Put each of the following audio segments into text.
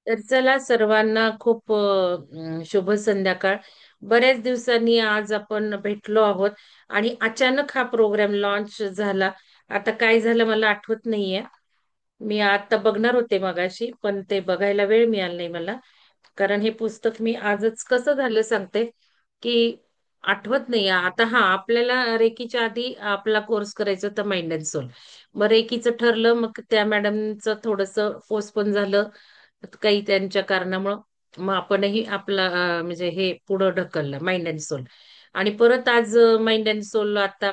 तर चला सर्वांना खूप शुभ संध्याकाळ. बऱ्याच दिवसांनी आज आपण भेटलो आहोत आणि अचानक हा प्रोग्राम लॉन्च झाला. आता काय झालं मला आठवत नाहीये. मी आता बघणार होते मगाशी, पण ते बघायला वेळ मिळाला नाही मला. कारण हे पुस्तक मी आजच कसं झालं सांगते, की आठवत नाही आता. हा, आपल्याला रेकीच्या आधी आपला कोर्स करायचा होता माइंड अँड सोल. मग रेकीचं ठरलं, मग त्या मॅडमचं थोडंसं पोस्टपोन झालं काही त्यांच्या कारणामुळं. मग आपणही आपला म्हणजे हे पुढं ढकललं माइंड अँड सोल. आणि परत आज माइंड अँड सोल आता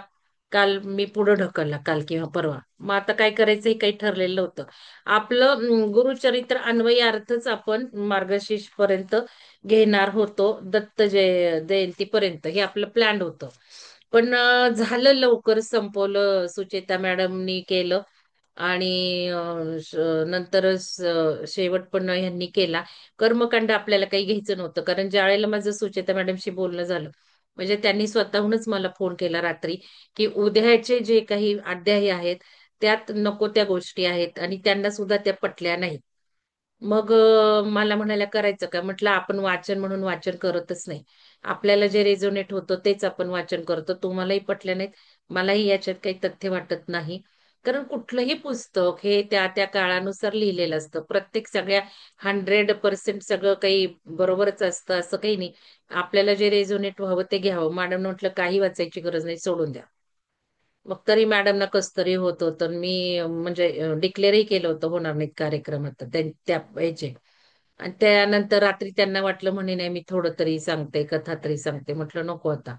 काल मी पुढं ढकलला, काल किंवा परवा. मग आता काय करायचं हे काही ठरलेलं नव्हतं. आपलं गुरुचरित्र अन्वयी अर्थच आपण मार्गशीर्ष पर्यंत घेणार होतो, दत्त जयंतीपर्यंत हे आपलं प्लॅन होतं. पण झालं लवकर संपवलं, सुचेता मॅडमनी केलं. आणि नंतरच शेवट पण ह्यांनी केला. कर्मकांड आपल्याला काही घ्यायचं नव्हतं, कारण ज्या वेळेला माझं सुचेता मॅडमशी बोलणं झालं, म्हणजे त्यांनी स्वतःहूनच मला फोन केला रात्री, की उद्याचे जे काही अध्याय आहेत त्यात नको त्या गोष्टी आहेत आणि त्यांना सुद्धा त्या पटल्या नाहीत. मग मला म्हणायला करायचं का? म्हटलं आपण वाचन म्हणून वाचन करतच नाही. आपल्याला जे रेझोनेट होतं तेच आपण वाचन करतो. तुम्हालाही पटलं नाहीत, मलाही याच्यात काही तथ्य वाटत नाही. कारण कुठलंही पुस्तक हे त्या त्या काळानुसार लिहिलेलं असतं. प्रत्येक सगळ्या 100% सगळं काही बरोबरच असतं असं काही नाही. आपल्याला जे रेझोनेट व्हावं ते घ्यावं. मॅडम म्हटलं काही वाचायची गरज नाही, सोडून द्या. मग तरी मॅडमना कसं तरी होत होतं. मी म्हणजे डिक्लेअरही केलं होतं होणार नाहीत कार्यक्रम आता त्या ह्याचे. आणि त्यानंतर रात्री त्यांना वाटलं, म्हणे नाही मी थोडं तरी सांगते, कथा तरी सांगते. म्हटलं नको आता.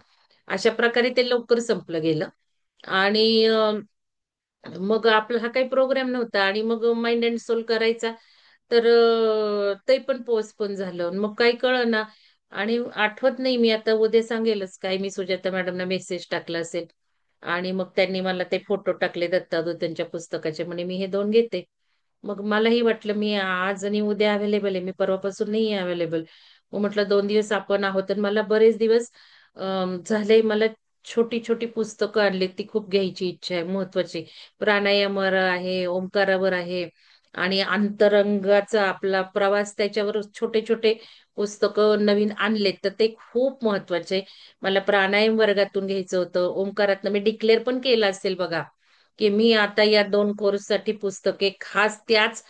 अशा प्रकारे ते लवकर संपलं गेलं. आणि मग आपला हा काही प्रोग्राम नव्हता आणि मग माइंड अँड सोल करायचा. तर ते पण पोस्टपोन झालं. मग काही कळना. आणि आठवत नाही, मी आता उद्या सांगेलच काय. मी सुजाता मॅडमना मेसेज टाकला असेल आणि मग त्यांनी मला ते फोटो टाकले दत्तादूत पुस्तकाचे, म्हणे मी हे 2 घेते. मग मलाही वाटलं मी आज आणि उद्या अवेलेबल आहे, मी परवापासून नाही अवेलेबल. मग म्हटलं 2 दिवस आपण आहोत. आणि मला बरेच दिवस झाले, मला छोटी छोटी पुस्तकं आणली, ती खूप घ्यायची इच्छा आहे, महत्वाची. प्राणायामावर आहे, ओंकारावर आहे, आणि अंतरंगाचा आपला प्रवास त्याच्यावर छोटे छोटे पुस्तकं नवीन आणलेत, तर ते खूप महत्वाचे. मला प्राणायाम वर्गातून घ्यायचं होतं, ओंकारातनं मी डिक्लेअर पण केलं असेल बघा, की मी आता या 2 कोर्ससाठी पुस्तके खास त्याच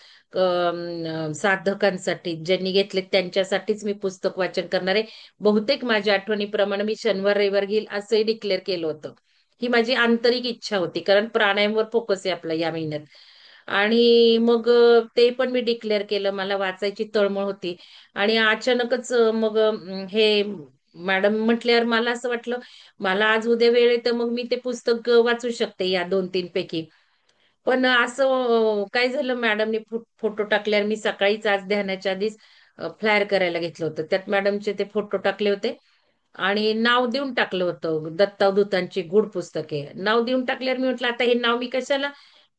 साधकांसाठी ज्यांनी घेतले त्यांच्यासाठीच मी पुस्तक वाचन करणार आहे. बहुतेक माझ्या आठवणीप्रमाणे मी शनिवार रविवार घेईल असंही डिक्लेअर केलं होतं. ही माझी आंतरिक इच्छा होती, कारण प्राणायामवर फोकस आहे आपला या महिन्यात. आणि मग ते पण मी डिक्लेअर केलं, मला वाचायची तळमळ होती. आणि अचानकच मग हे मॅडम म्हटल्यावर मला असं वाटलं, मला आज उद्या वेळ आहे तर मग मी ते पुस्तक वाचू शकते या 2-3 पैकी. पण असं काय झालं, मॅडमनी फोटो टाकल्यावर मी सकाळीच आज ध्यानाच्या आधीच फ्लायर करायला घेतलं होतं. त्यात मॅडमचे ते फोटो टाकले होते आणि नाव देऊन टाकलं होतं, दत्तावधूतांची गूढ पुस्तके. नाव देऊन टाकल्यावर मी म्हटलं आता हे नाव मी कशाला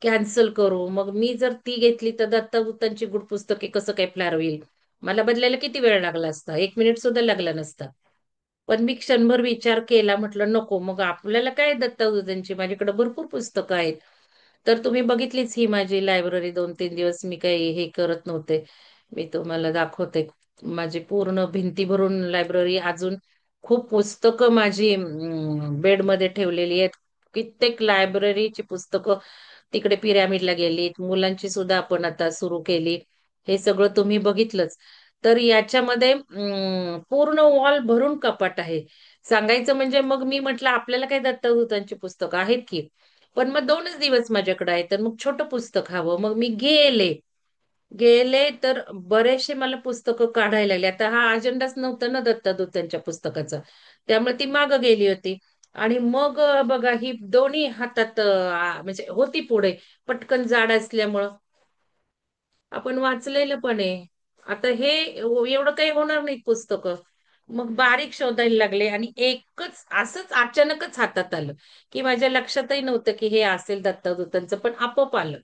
कॅन्सल करू. मग मी जर ती घेतली तर दत्तावधूतांची गूढ पुस्तके कसं काय फ्लायर होईल. मला बदलायला किती वेळ लागला असता, 1 मिनिट सुद्धा लागला नसता. पण मी क्षणभर विचार केला, म्हटलं नको, मग आपल्याला काय दत्तावधूतांची, माझ्याकडे भरपूर पुस्तकं आहेत. तर तुम्ही बघितलीच ही माझी लायब्ररी. 2-3 दिवस मी काही हे करत नव्हते. मी तुम्हाला दाखवते, माझी पूर्ण भिंती भरून लायब्ररी. अजून खूप पुस्तकं माझी बेडमध्ये ठेवलेली आहेत. कित्येक लायब्ररीची पुस्तकं तिकडे पिरॅमिडला गेलीत. मुलांची सुद्धा आपण आता सुरू केली. हे सगळं तुम्ही बघितलंच. तर याच्यामध्ये पूर्ण वॉल भरून कपाट आहे. सांगायचं म्हणजे मग मी म्हटलं आपल्याला काय दत्तदूतांची पुस्तकं आहेत की. पण मग 2च दिवस माझ्याकडे आहे, तर मग छोटं पुस्तक हवं. मग मी गेले गेले तर बरेचसे मला पुस्तकं काढायला लागले. आता हा अजेंडाच नव्हता ना दत्तदूतांच्या पुस्तकाचा, त्यामुळे ती मागं गेली होती. आणि मग बघा ही दोन्ही हातात म्हणजे होती पुढे, पटकन जाड असल्यामुळं आपण वाचलेलं पण आहे. आता हे एवढं काही होणार नाही पुस्तकं. मग बारीक शोधायला लागले आणि एकच असंच अचानकच हातात आलं, की माझ्या लक्षातही नव्हतं की हे असेल दत्तदूतांचं, पण आपोआप आलं.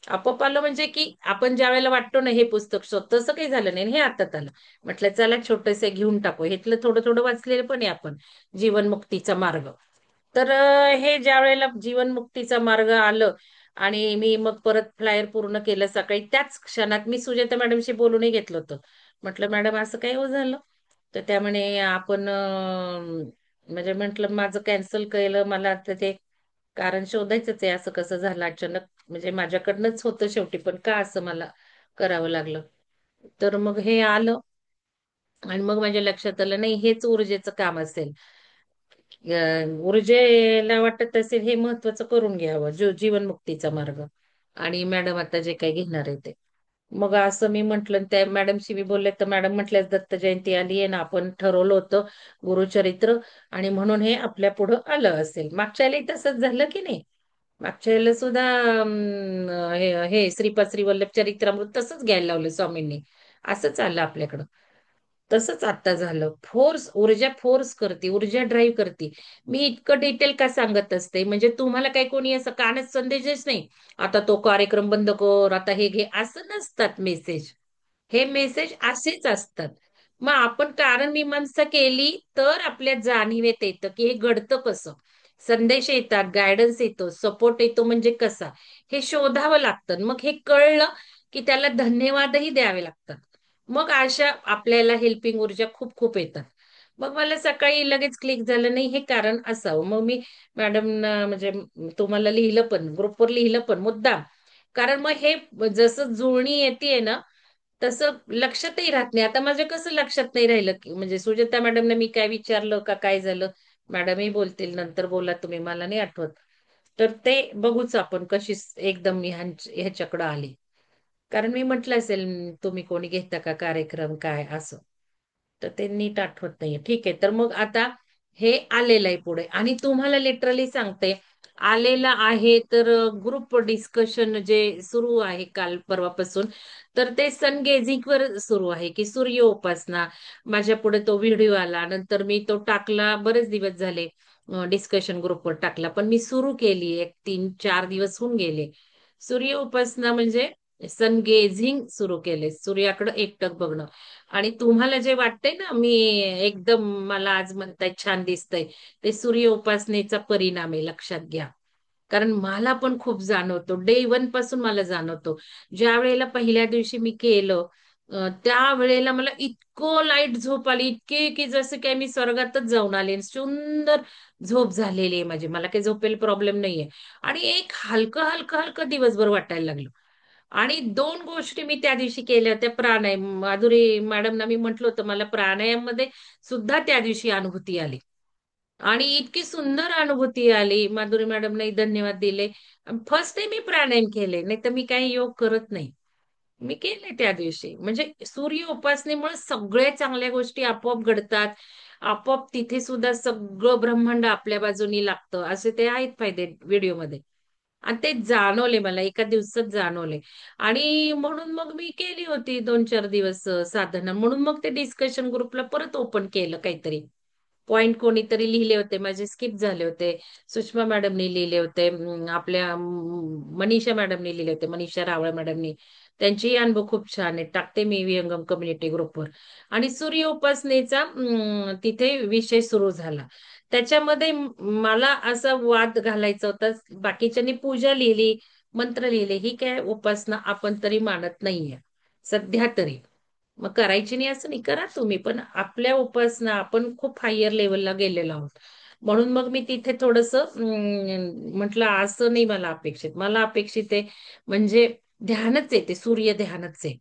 आपोआप आलं म्हणजे की आपण ज्या वेळेला वाटतो ना हे पुस्तक शोध, तसं काही झालं नाही. हे हातात आलं. म्हटलं चला छोटंसं घेऊन टाकू. हेतलं थोडं थोडं वाचलेलं पण आहे आपण, जीवनमुक्तीचा मार्ग. तर हे ज्या वेळेला जीवनमुक्तीचा मार्ग आलं आणि मी मग परत फ्लायर पूर्ण केलं सकाळी. त्याच क्षणात मी सुजाता मॅडमशी बोलूनही घेतलं होतं. म्हटलं मॅडम असं काय हो झालं? तर त्या म्हणे आपण म्हणजे म्हटलं माझं कॅन्सल केलं, मला आता ते कारण शोधायचंच आहे, असं कसं झालं अचानक. म्हणजे माझ्याकडनंच होतं शेवटी, पण का असं मला करावं लागलं. तर मग हे आलं आणि मग माझ्या लक्षात आलं नाही हेच ऊर्जेचं काम असेल. ऊर्जेला वाटत असेल हे महत्वाचं करून घ्यावं, जीवनमुक्तीचा मार्ग. आणि मॅडम आता जे काही घेणार आहे ते. मग असं मी म्हंटल, त्या मॅडमशी मी बोलले तर मॅडम म्हटल्या दत्त जयंती आली आहे ना, आपण ठरवलं होतं गुरुचरित्र, आणि म्हणून हे आपल्या पुढं आलं असेल. मागच्या वेळी तसंच झालं की नाही? मागच्या वेळेला सुद्धा हे श्रीपाद श्रीवल्लभ चरित्रामृत तसंच घ्यायला लावलं स्वामींनी. असंच आलं आपल्याकडं. तसंच आता झालं. ऊर्जा फोर्स करते, ऊर्जा ड्राईव्ह करते. मी इतकं डिटेल का सांगत असते, म्हणजे तुम्हाला काही कोणी असं कानात संदेशच नाही, आता तो कार्यक्रम बंद कर, आता हे घे, असं नसतात मेसेज. हे मेसेज असेच असतात. मग आपण कारण मीमांसा केली तर आपल्या जाणीवेत येतं की हे घडतं कसं. संदेश येतात, गायडन्स येतो, सपोर्ट येतो, म्हणजे कसा हे शोधावं लागतं. मग हे कळलं की त्याला धन्यवादही द्यावे लागतात. मग अशा आपल्याला हेल्पिंग ऊर्जा खूप खूप येतात. मग मला सकाळी लगेच क्लिक झालं, नाही हे कारण असावं. मग मी मॅडमना म्हणजे तुम्हाला लिहिलं पण, ग्रुपवर लिहिलं पण मुद्दाम. कारण मग हे जसं जुळणी येते ना, तसं लक्षातही राहत नाही. आता माझ्या कसं लक्षात नाही राहिलं की म्हणजे सुजाता मॅडमने मी काय विचारलं का काय झालं, मॅडमही बोलतील नंतर, बोला तुम्ही, मला नाही आठवत. तर ते बघूच आपण कशी एकदम मी ह्याच्याकडं आली. कारण मी म्हटलं असेल तुम्ही कोणी घेता का कार्यक्रम काय असं. तर ते नीट आठवत नाहीये. ठीक आहे, तर मग आता हे आलेलं आहे पुढे, आणि तुम्हाला लिटरली सांगते आलेलं आहे. तर ग्रुप डिस्कशन जे सुरू आहे काल परवापासून, तर ते सन गेझिंग वर सुरू आहे की सूर्य उपासना. माझ्या पुढे तो व्हिडिओ आला, नंतर मी तो टाकला, बरेच दिवस झाले डिस्कशन ग्रुपवर टाकला, पण मी सुरू केली, एक 3-4 दिवस होऊन गेले. सूर्य उपासना म्हणजे सन गेझिंग सुरू केले, सूर्याकडे एकटक बघणं. आणि तुम्हाला जे वाटतंय ना, मी एकदम मला आज म्हणताय छान दिसतंय, ते सूर्य उपासनेचा परिणाम आहे, लक्षात घ्या. कारण मला पण खूप जाणवतो, डे वन पासून मला जाणवतो. ज्या वेळेला पहिल्या दिवशी मी केलं, त्या वेळेला मला इतकं लाईट झोप आली, इतके की जसं काय मी स्वर्गातच जाऊन आले. सुंदर झोप झालेली आहे माझी, मला काही झोपेल प्रॉब्लेम नाहीये. आणि एक हलकं हलकं हलकं दिवसभर वाटायला लागलं. आणि दोन गोष्टी मी त्या दिवशी केल्या होत्या. प्राणायाम, माधुरी मॅडमना मी म्हटलं होतं मला प्राणायाम मध्ये सुद्धा त्या दिवशी अनुभूती आली. आणि इतकी सुंदर अनुभूती आली, माधुरी मॅडमनाही धन्यवाद दिले. फर्स्ट टाइम मी प्राणायाम केले, नाही तर मी काही योग करत नाही. मी केले त्या दिवशी. म्हणजे सूर्य उपासनेमुळे सगळ्या चांगल्या गोष्टी आपोआप घडतात. आपोआप तिथे सुद्धा सगळं ब्रह्मांड आपल्या बाजूनी लागतं, असे ते आहेत फायदे व्हिडिओमध्ये. आणि ते जाणवले मला, एका दिवसात जाणवले. आणि म्हणून मग मी केली होती 2-4 दिवस साधना. म्हणून मग ते डिस्कशन ग्रुपला परत ओपन केलं काहीतरी. पॉइंट कोणीतरी लिहिले होते, माझे स्किप झाले होते. सुषमा मॅडमनी लिहिले होते, आपल्या मनीषा मॅडमनी लिहिले होते, मनीषा रावळ मॅडमनी. त्यांचेही अनुभव खूप छान आहेत, टाकते मी विहंगम कम्युनिटी ग्रुपवर. आणि सूर्य उपासनेचा तिथे विषय सुरू झाला. त्याच्यामध्ये मला असा वाद घालायचा होता, बाकीच्यांनी पूजा लिहिली, मंत्र लिहिले, ही काय उपासना आपण तरी मानत नाहीये सध्या तरी. मग करायची नाही असं नाही, करा तुम्ही, पण आपल्या उपासना आपण खूप हायर लेवलला गेलेलो आहोत. म्हणून मग मी तिथे थोडस म्हटलं असं नाही मला अपेक्षित. मला अपेक्षित आहे म्हणजे ध्यानच आहे, ते सूर्य ध्यानच आहे.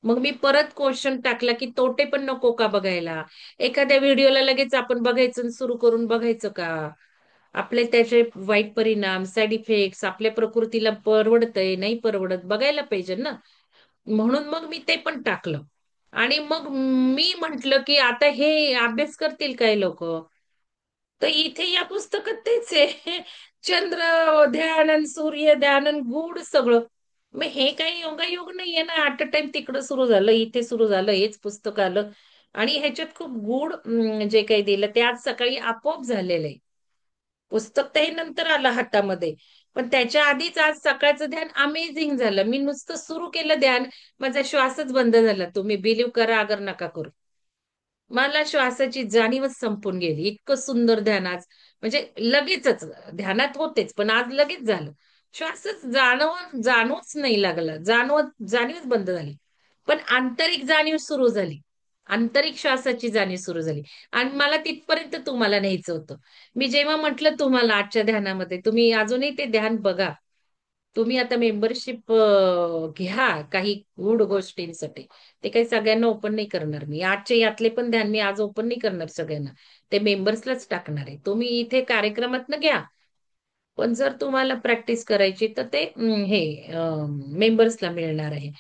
मग मी परत क्वेश्चन टाकला की तोटे पण नको का बघायला? एखाद्या व्हिडिओला लगेच आपण बघायचं सुरू करून बघायचं का? आपले त्याचे वाईट परिणाम, साईड इफेक्ट्स, आपल्या प्रकृतीला परवडतंय नाही परवडत बघायला पाहिजे ना. म्हणून मग मी ते पण टाकलं. आणि मग मी म्हंटल की आता हे अभ्यास करतील काय लोक, तर इथे या पुस्तकात तेच आहे. चंद्र ध्यान आणि सूर्य ध्यान आणि गूढ सगळं. मग हे काही योगायोग नाहीये ना, ऍट अ टाइम तिकडं सुरू झालं, इथे सुरू झालं, हेच पुस्तक आलं. आणि ह्याच्यात खूप गूढ जे काही दिलं ते आज सकाळी आपोआप झालेलं आहे. पुस्तक तर हे नंतर आलं हातामध्ये, पण त्याच्या आधीच आज सकाळचं ध्यान अमेझिंग झालं. मी नुसतं सुरू केलं ध्यान, माझा श्वासच बंद झाला. तुम्ही बिलीव्ह करा अगर नका करू, मला श्वासाची जाणीवच संपून गेली. इतकं सुंदर ध्यान आज, म्हणजे लगेचच ध्यानात होतेच, पण आज लगेच झालं. श्वासच जाणवच नाही लागला, जाणीवच बंद झाली. पण आंतरिक जाणीव सुरू झाली. आंतरिक श्वासाची जाणीव सुरू झाली. आणि मला तिथपर्यंत तुम्हाला न्यायचं होतं. मी जेव्हा म्हटलं तुम्हाला आजच्या ध्यानामध्ये, तुम्ही अजूनही ते ध्यान बघा. तुम्ही आता मेंबरशिप घ्या काही गुड गोष्टींसाठी. ते काही सगळ्यांना ओपन नाही करणार मी. आजचे यातले पण ध्यान मी आज ओपन नाही करणार सगळ्यांना. ते मेंबर्सलाच टाकणार आहे. तुम्ही इथे कार्यक्रमातनं घ्या. पण जर तुम्हाला प्रॅक्टिस करायची तर ते हे मेंबर्सला मिळणार आहे.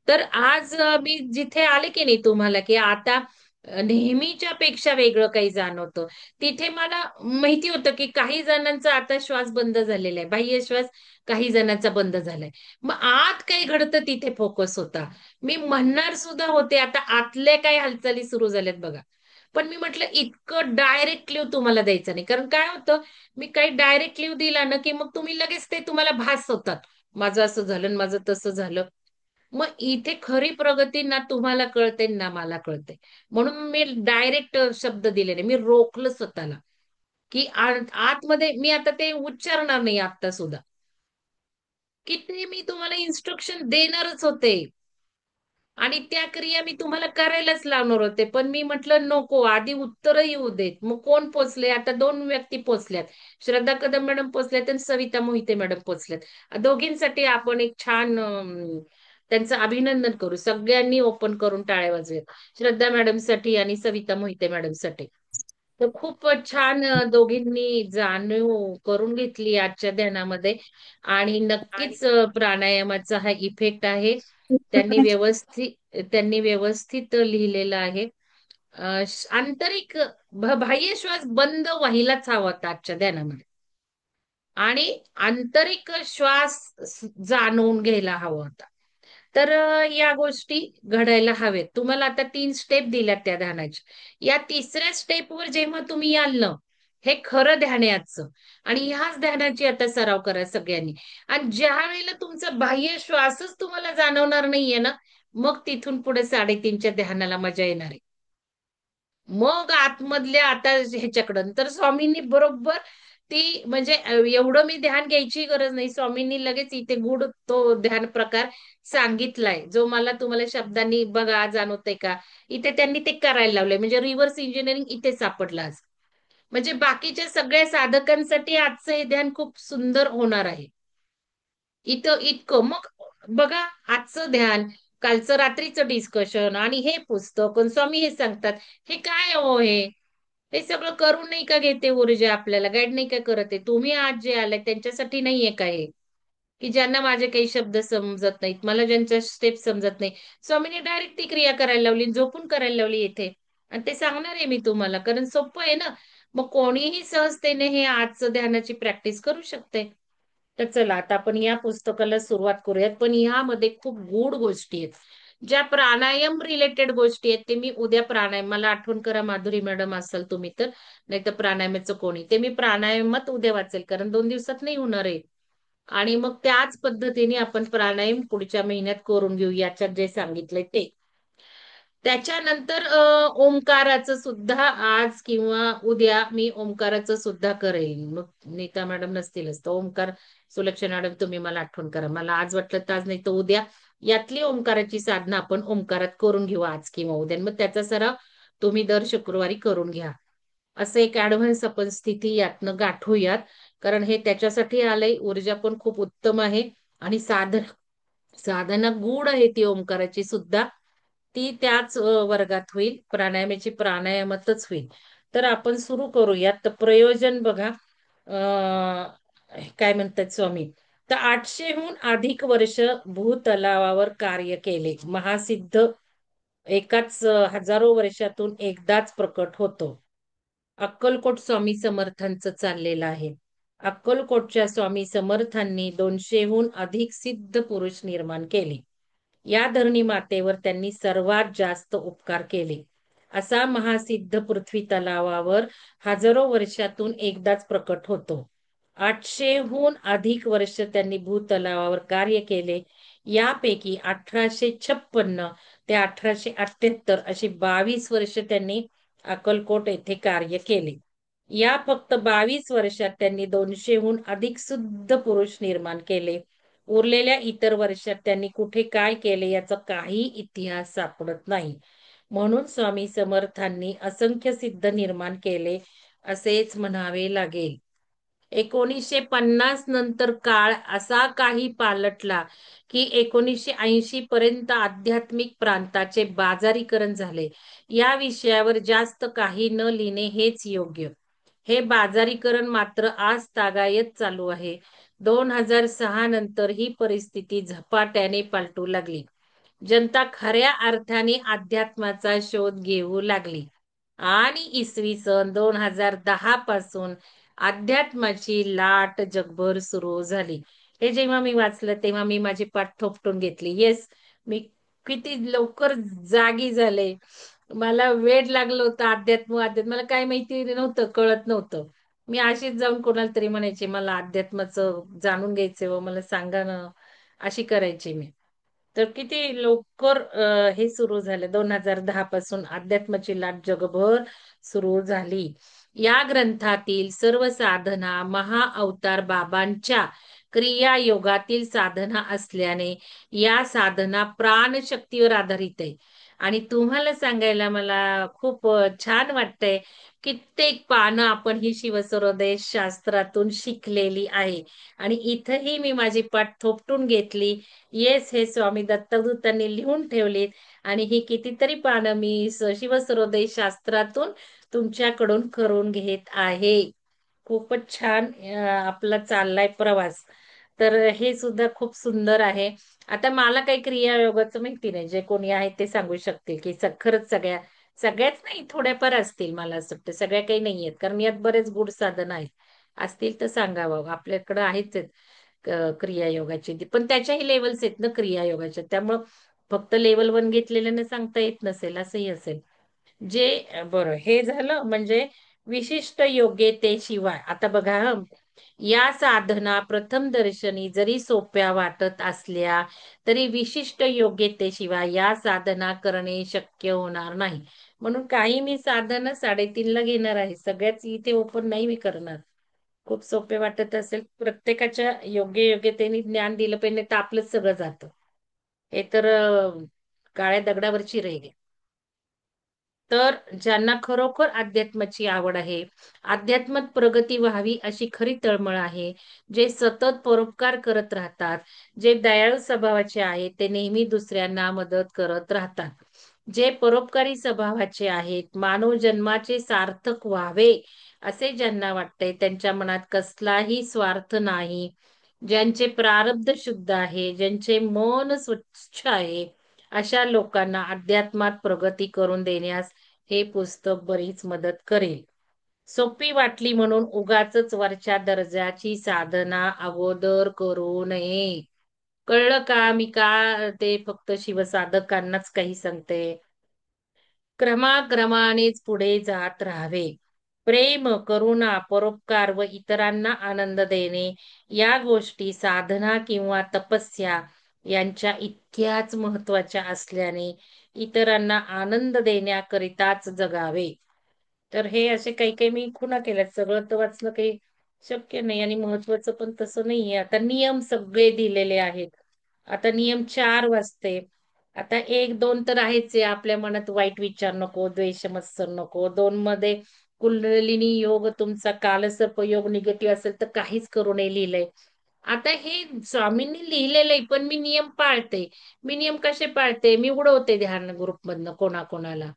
तर आज मी जिथे आले की नाही तुम्हाला, की आता नेहमीच्या पेक्षा वेगळं काही जाणवतं. तिथे मला माहिती होतं की काही जणांचा आता श्वास बंद झालेला आहे, बाह्य श्वास काही जणांचा बंद झालाय. मग आत काही घडतं तिथे फोकस होता. मी म्हणणार सुद्धा होते आता आतल्या काही हालचाली सुरू झाल्यात बघा. पण मी म्हटलं इतकं डायरेक्ट क्ल्यू तुम्हाला द्यायचं नाही, कारण काय होतं, मी काही डायरेक्ट क्ल्यू दिला ना की मग तुम्ही लगेच ते तुम्हाला भास होतात. माझं असं झालं आणि माझं तसं झालं. मग इथे खरी प्रगती ना तुम्हाला कळते ना मला कळते. म्हणून मी डायरेक्ट शब्द दिले नाही, मी रोखलं स्वतःला. की आतमध्ये मी आता ते उच्चारणार नाही आता सुद्धा. की ते मी तुम्हाला इन्स्ट्रक्शन देणारच होते. आणि त्या क्रिया मी तुम्हाला करायलाच लावणार होते. पण मी म्हटलं नको, आधी उत्तर येऊ देत. मग कोण पोचले? आता दोन व्यक्ती पोचल्यात. श्रद्धा कदम मॅडम पोचल्यात आणि सविता मोहिते मॅडम पोचल्यात. दोघींसाठी आपण एक छान त्यांचं अभिनंदन करू. सगळ्यांनी ओपन करून टाळ्या वाजवेत. श्रद्धा मॅडमसाठी आणि सविता मोहिते मॅडमसाठी. तर खूप छान दोघींनी जाणीव करून घेतली आजच्या ध्यानामध्ये. आणि नक्कीच प्राणायामाचा हा इफेक्ट आहे. त्यांनी व्यवस्थित लिहिलेलं आहे. आंतरिक बाह्य श्वास बंद व्हायलाच हवा होता आजच्या ध्यानामध्ये. आणि आंतरिक श्वास जाणवून घ्यायला हवा होता. तर या गोष्टी घडायला हवेत. तुम्हाला आता 3 स्टेप दिल्यात त्या ध्यानाच्या. या तिसऱ्या स्टेपवर जेव्हा तुम्ही याल ना, हे खरं ध्यान आहे आजचं. आणि ह्याच ध्यानाची आता सराव करा सगळ्यांनी. आणि ज्या वेळेला तुमचा बाह्य श्वासच तुम्हाला जाणवणार नाहीये ना, मग तिथून पुढे 3:30च्या ध्यानाला मजा येणार आहे. मग आतमधल्या आता ह्याच्याकडं तर स्वामींनी बरोबर ती म्हणजे एवढं मी ध्यान घ्यायची गरज नाही. स्वामींनी लगेच इथे गुड तो ध्यान प्रकार सांगितलाय, जो मला तुम्हाला शब्दांनी बघा जाणवतंय का. इथे त्यांनी ते करायला लावलंय, म्हणजे रिव्हर्स इंजिनिअरिंग इथे सापडलं आज. म्हणजे बाकीच्या सगळ्या साधकांसाठी आजचं हे ध्यान खूप सुंदर होणार आहे. इथं इतकं मग बघा, आजचं ध्यान, कालचं रात्रीचं डिस्कशन आणि हे पुस्तक आणि स्वामी हे सांगतात. हे काय हो हे? हे सगळं करून नाही का घेते ऊर्जा, आपल्याला गाईड नाही का करत आहे? तुम्ही आज जे आलाय त्यांच्यासाठी नाहीये का हे? की ज्यांना माझे काही शब्द समजत नाहीत, मला ज्यांच्या स्टेप समजत नाही. स्वामीने डायरेक्ट ती क्रिया करायला लावली, झोपून करायला लावली येथे. आणि ते सांगणार आहे मी तुम्हाला, कारण सोपं आहे ना. मग कोणीही सहजतेने हे आजचं ध्यानाची प्रॅक्टिस करू शकते. तर चला आता आपण या पुस्तकाला सुरुवात करूयात. पण ह्यामध्ये खूप गूढ गोष्टी आहेत. ज्या प्राणायाम रिलेटेड गोष्टी आहेत ते मी उद्या प्राणायाम, मला आठवण करा माधुरी मॅडम असाल तुम्ही तर, नाही तर प्राणायामाचं कोणी, ते मी प्राणायामात उद्या वाचेल, कारण 2 दिवसात नाही होणार आहे. आणि मग त्याच पद्धतीने आपण प्राणायाम पुढच्या महिन्यात करून घेऊ, याच्यात जे सांगितलंय ते. त्याच्यानंतर ओंकाराचं सुद्धा आज किंवा उद्या मी ओंकाराचं सुद्धा करेन. मग नीता मॅडम नसतीलच तर ओंकार, सुलक्षणा मॅडम तुम्ही मला आठवण करा. मला आज वाटलं तर आज, नाही तर उद्या यातली ओंकाराची साधना आपण ओंकारात करून घेऊ आज किंवा उद्या. मग त्याचा सराव तुम्ही दर शुक्रवारी करून घ्या. असं एक ऍडव्हान्स आपण स्थिती यातनं गाठूयात. कारण हे त्याच्यासाठी आलंय. ऊर्जा पण खूप उत्तम आहे. आणि साधना गूढ आहे ती ओंकाराची सुद्धा. ती त्याच वर्गात होईल. प्राणायामाची प्राणायामातच होईल. तर आपण सुरू करूयात. तर प्रयोजन बघा. काय म्हणतात स्वामी. तर 800हून अधिक वर्ष भूतलावावर कार्य केले. महासिद्ध एकाच हजारो वर्षातून एकदाच प्रकट होतो. अक्कलकोट स्वामी समर्थांचं चाललेलं आहे. अक्कलकोटच्या स्वामी समर्थांनी 200हून अधिक सिद्ध पुरुष निर्माण केले. या धरणी मातेवर त्यांनी सर्वात जास्त उपकार केले. असा महासिद्ध पृथ्वी तलावावर हजारो वर्षातून एकदाच प्रकट होतो. 800हून अधिक वर्ष त्यांनी भूतलावावर कार्य केले. यापैकी 1856 ते 1878 अशी 22 वर्ष त्यांनी अक्कलकोट येथे कार्य केले. या फक्त 22 वर्षात त्यांनी 200हून अधिक शुद्ध पुरुष निर्माण केले. उरलेल्या इतर वर्षात त्यांनी कुठे काय केले याचा काही इतिहास सापडत नाही. म्हणून स्वामी समर्थांनी असंख्य सिद्ध निर्माण केले असेच म्हणावे लागेल. 1950 नंतर काळ असा काही पालटला की 1980 पर्यंत आध्यात्मिक प्रांताचे बाजारीकरण झाले. या विषयावर जास्त काही न लिहिणे हेच योग्य. हे बाजारीकरण मात्र आज तागायत चालू आहे. 2006 नंतर ही परिस्थिती झपाट्याने पालटू लागली. जनता खऱ्या अर्थाने अध्यात्माचा शोध घेऊ लागली आणि इसवी सन 2010 पासून अध्यात्माची लाट जगभर सुरू झाली. हे जेव्हा मी वाचलं तेव्हा मी माझी पाठ थोपटून घेतली. येस, मी किती लवकर जागी झाले. मला वेड लागलं होतं अध्यात्म मला काय माहिती नव्हतं, कळत नव्हतं. मी अशीच जाऊन कोणाला तरी म्हणायचे मला अध्यात्माचं जाणून घ्यायचंय व मला सांगा ना, अशी करायची मी. तर किती लवकर हे सुरू झालं. 2010 पासून अध्यात्माची लाट जगभर सुरू झाली. या ग्रंथातील सर्व साधना महाअवतार बाबांच्या क्रिया योगातील साधना असल्याने या साधना प्राणशक्तीवर आधारित आहे. आणि तुम्हाला सांगायला मला खूप छान वाटतंय. कित्येक पानं आपण ही शिवसरोदय शास्त्रातून शिकलेली आहे. आणि इथंही मी माझी पाठ थोपटून घेतली. येस, हे स्वामी दत्तदूतांनी लिहून ठेवलीत आणि ही कितीतरी पानं मी शिवसरोदय शास्त्रातून तुमच्याकडून करून घेत आहे. खूपच छान आपला चाललाय प्रवास. तर हे सुद्धा खूप सुंदर आहे. आता मला काही क्रियायोगाचं माहिती नाही. जे कोणी आहे ते सांगू शकतील की खरंच सगळ्याच नाही, थोड्याफार असतील. मला असं वाटतं सगळ्या काही नाहीयेत, कारण यात बरेच गूढ साधन आहेत. असतील तर सांगावं. आपल्याकडे आहेच आहेत क्रियायोगाची. पण त्याच्याही लेवल्स आहेत ना क्रियायोगाच्या. त्यामुळं फक्त लेवल 1 घेतलेल्याने सांगता येत नसेल, असंही असेल. बरं, हे झालं म्हणजे विशिष्ट योग्यतेशिवाय. आता बघा हं, या साधना प्रथम दर्शनी जरी सोप्या वाटत असल्या तरी विशिष्ट योग्यतेशिवाय या साधना करणे शक्य होणार नाही. म्हणून काही मी साधना 3.5ला घेणार आहे. सगळ्याच इथे ओपन नाही मी करणार. खूप सोपे वाटत असेल, प्रत्येकाच्या योग्यतेने ज्ञान दिलं पाहिजे, तर आपलंच सगळं जातं. हे तर काळ्या दगडावरची रेघ आहे. तर ज्यांना खरोखर अध्यात्माची आवड आहे, अध्यात्मात प्रगती व्हावी अशी खरी तळमळ आहे, जे सतत परोपकार करत राहतात, जे दयाळू स्वभावाचे आहेत, ते नेहमी दुसऱ्यांना मदत करत राहतात. जे परोपकारी स्वभावाचे आहेत, मानव जन्माचे सार्थक व्हावे असे ज्यांना वाटते, त्यांच्या मनात कसलाही स्वार्थ नाही, ज्यांचे प्रारब्ध शुद्ध आहे, ज्यांचे मन स्वच्छ आहे, अशा लोकांना अध्यात्मात प्रगती करून देण्यास हे पुस्तक बरीच मदत करेल. सोपी वाटली म्हणून उगाचच वरच्या दर्जाची साधना अगोदर करू नये. कळलं का? मी का ते फक्त शिवसाधकांनाच काही सांगते. क्रमाक्रमानेच पुढे जात राहावे. प्रेम, करुणा, परोपकार व इतरांना आनंद देणे या गोष्टी साधना किंवा तपस्या यांच्या इतक्याच महत्वाच्या असल्याने इतरांना आनंद देण्याकरिताच जगावे. तर हे असे काही काही मी खुणा केल्यात. सगळं तर वाचणं काही शक्य नाही आणि महत्वाचं पण तसं नाहीये. आता नियम सगळे दिलेले आहेत. आता नियम 4 वाजते. आता 1-2 तर आहेच आहे. आपल्या मनात वाईट विचार नको, द्वेष, मत्सर नको. 2 मध्ये कुंडलिनी योग तुमचा कालसर्प योग निगेटिव्ह असेल तर काहीच करू नये लिहिलंय. आता हे स्वामींनी लिहिलेलं आहे, पण मी नियम पाळते. मी नियम कसे पाळते? मी उडवते ध्यान ग्रुपमधनं कोणाकोणाला.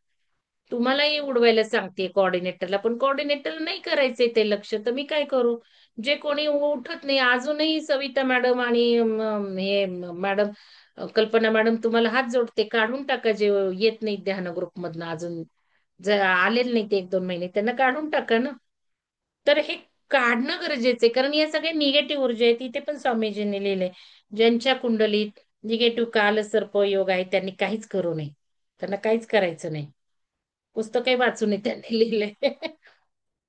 तुम्हालाही उडवायला सांगते कोऑर्डिनेटरला, पण कोऑर्डिनेटर नाही करायचंय ते लक्ष, तर मी काय करू? जे कोणी उठत नाही अजूनही सविता मॅडम आणि हे मॅडम कल्पना मॅडम तुम्हाला हात जोडते, काढून टाका. जे येत नाही ध्यान ग्रुपमधनं अजून, जर आलेले नाही ते 1-2 महिने, त्यांना काढून टाका ना. तर हे काढणं गरजेचं आहे, कारण या सगळ्या निगेटिव्ह ऊर्जा आहेत. इथे पण स्वामीजींनी लिहिलंय, ज्यांच्या कुंडलीत निगेटिव्ह काल सर्प योग आहे त्यांनी काहीच करू नये. त्यांना काहीच करायचं नाही. पुस्तकही वाचून नये त्यांनी लिहिलंय.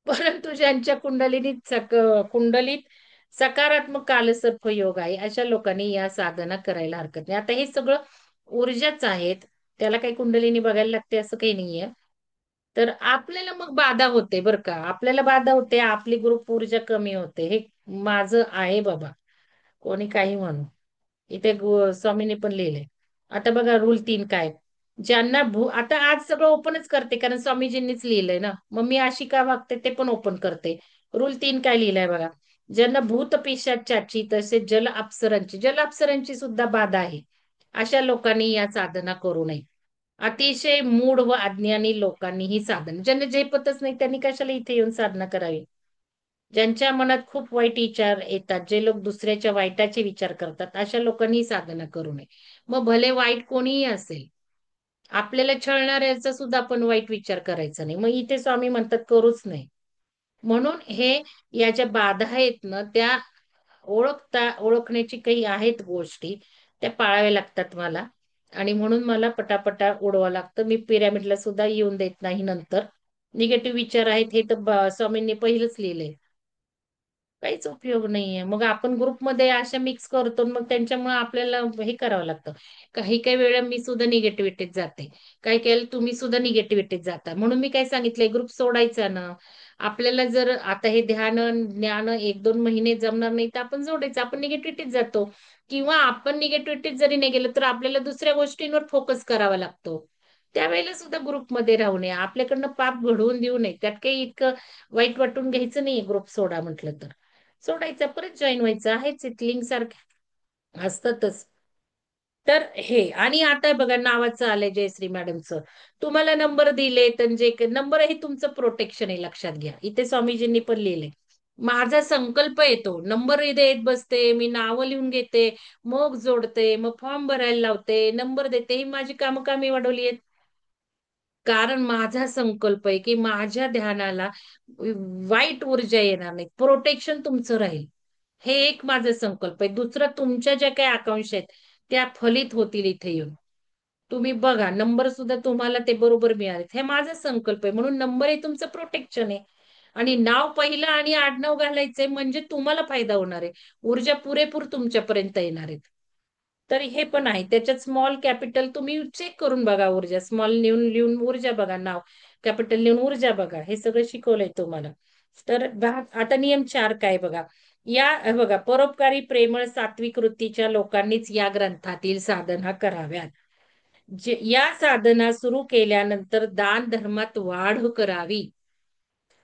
परंतु ज्यांच्या कुंडलीत सकारात्मक कालसर्प योग आहे, अशा लोकांनी या साधना करायला हरकत नाही. आता हे सगळं ऊर्जाच आहेत. त्याला काही कुंडलिनी बघायला लागते असं काही नाहीये. तर आपल्याला मग बाधा होते बरं का, आपल्याला बाधा होते, आपली ग्रुप ऊर्जा कमी होते. हे माझं आहे बाबा, कोणी काही म्हणू. इथे स्वामींनी पण लिहिलंय. आता बघा रूल 3 काय. ज्यांना आता आज सगळं ओपनच करते, कारण स्वामीजींनीच लिहिलंय ना, मग मी अशी का वागते ते पण ओपन करते. रूल 3 काय लिहिलंय बघा. ज्यांना भूत पिशाचाची तसेच जल अप्सरांची सुद्धा बाधा आहे, अशा लोकांनी या साधना करू नये. अतिशय मूढ व अज्ञानी लोकांनी ही साधना, ज्यांना झेपतच नाही त्यांनी कशाला इथे येऊन साधना करावी. ज्यांच्या मनात खूप वाईट विचार येतात, जे लोक दुसऱ्याच्या वाईटाचे विचार करतात, अशा लोकांनी साधना करू नये. मग भले वाईट कोणीही असेल, आपल्याला छळणाऱ्याचा सुद्धा आपण वाईट विचार करायचा नाही. मग इथे स्वामी म्हणतात करूच नाही. म्हणून या ज्या बाधा आहेत ना, त्या ओळखण्याची काही आहेत गोष्टी, त्या पाळाव्या लागतात मला. आणि म्हणून मला पटापटा उडवावं लागतं. मी पिरॅमिडला सुद्धा येऊन देत नाही नंतर. निगेटिव्ह विचार आहेत हे तर स्वामींनी पहिलंच लिहिलंय. काहीच उपयोग नाहीये. मग आपण ग्रुपमध्ये अशा मिक्स करतो, मग त्यांच्यामुळे आपल्याला हे करावं लागतं. काही काही वेळा मी सुद्धा निगेटिव्हिटीत जाते. काही काही तुम्ही सुद्धा निगेटिव्हिटीत जाता. म्हणून मी काय सांगितलंय, ग्रुप सोडायचा ना. आपल्याला जर आता हे ध्यान, ज्ञान 1-2 महिने जमणार नाही, तर आपण जोडायचं. आपण निगेटिव्हिटीत जातो. किंवा आपण निगेटिव्हिटीत जरी नाही गेलो, तर आपल्याला दुसऱ्या गोष्टींवर फोकस करावा लागतो. त्यावेळेला सुद्धा ग्रुपमध्ये राहू नये. आपल्याकडनं पाप घडवून देऊ नये. त्यात काही इतकं वाईट वाटून घ्यायचं नाहीये ग्रुप सोडा म्हटलं तर. सोडायचा, परत जॉईन व्हायचं. आहेच लिंक सारखे असतातच. तर हे आणि आता बघा नावाचं आलंय जयश्री मॅडमचं. तुम्हाला नंबर दिले, तर जे नंबर हे तुमचं प्रोटेक्शन आहे, लक्षात घ्या. इथे स्वामीजींनी पण लिहिलंय. माझा संकल्प येतो, नंबर इथे येत बसते, मी नावं लिहून घेते, मग जोडते, मग फॉर्म भरायला लावते, नंबर देते, ही माझी कामं का मी वाढवली आहेत? कारण माझा संकल्प आहे की माझ्या ध्यानाला वाईट ऊर्जा येणार नाही, प्रोटेक्शन तुमचं राहील. हे एक माझा संकल्प आहे. दुसरं, तुमच्या ज्या काही आकांक्षा आहेत त्या फलित होतील इथे येऊन. तुम्ही बघा, नंबर सुद्धा तुम्हाला ते बरोबर मिळाले, हे माझा संकल्प आहे. म्हणून नंबर हे तुमचं प्रोटेक्शन आहे. आणि नाव पहिलं आणि आडनाव घालायचंय म्हणजे तुम्हाला फायदा होणार आहे. ऊर्जा पुरेपूर तुमच्यापर्यंत येणार आहेत. तर हे पण आहे. त्याच्यात स्मॉल कॅपिटल तुम्ही चेक करून बघा ऊर्जा. स्मॉल लिहून लिहून ऊर्जा बघा, नाव कॅपिटल लिहून ऊर्जा बघा. हे सगळं शिकवलंय तुम्हाला. तर आता नियम 4 काय बघा. बघा, परोपकारी, प्रेमळ, सात्विक वृत्तीच्या लोकांनीच या ग्रंथातील साधना कराव्यात. या साधना सुरू केल्यानंतर दान धर्मात वाढ करावी.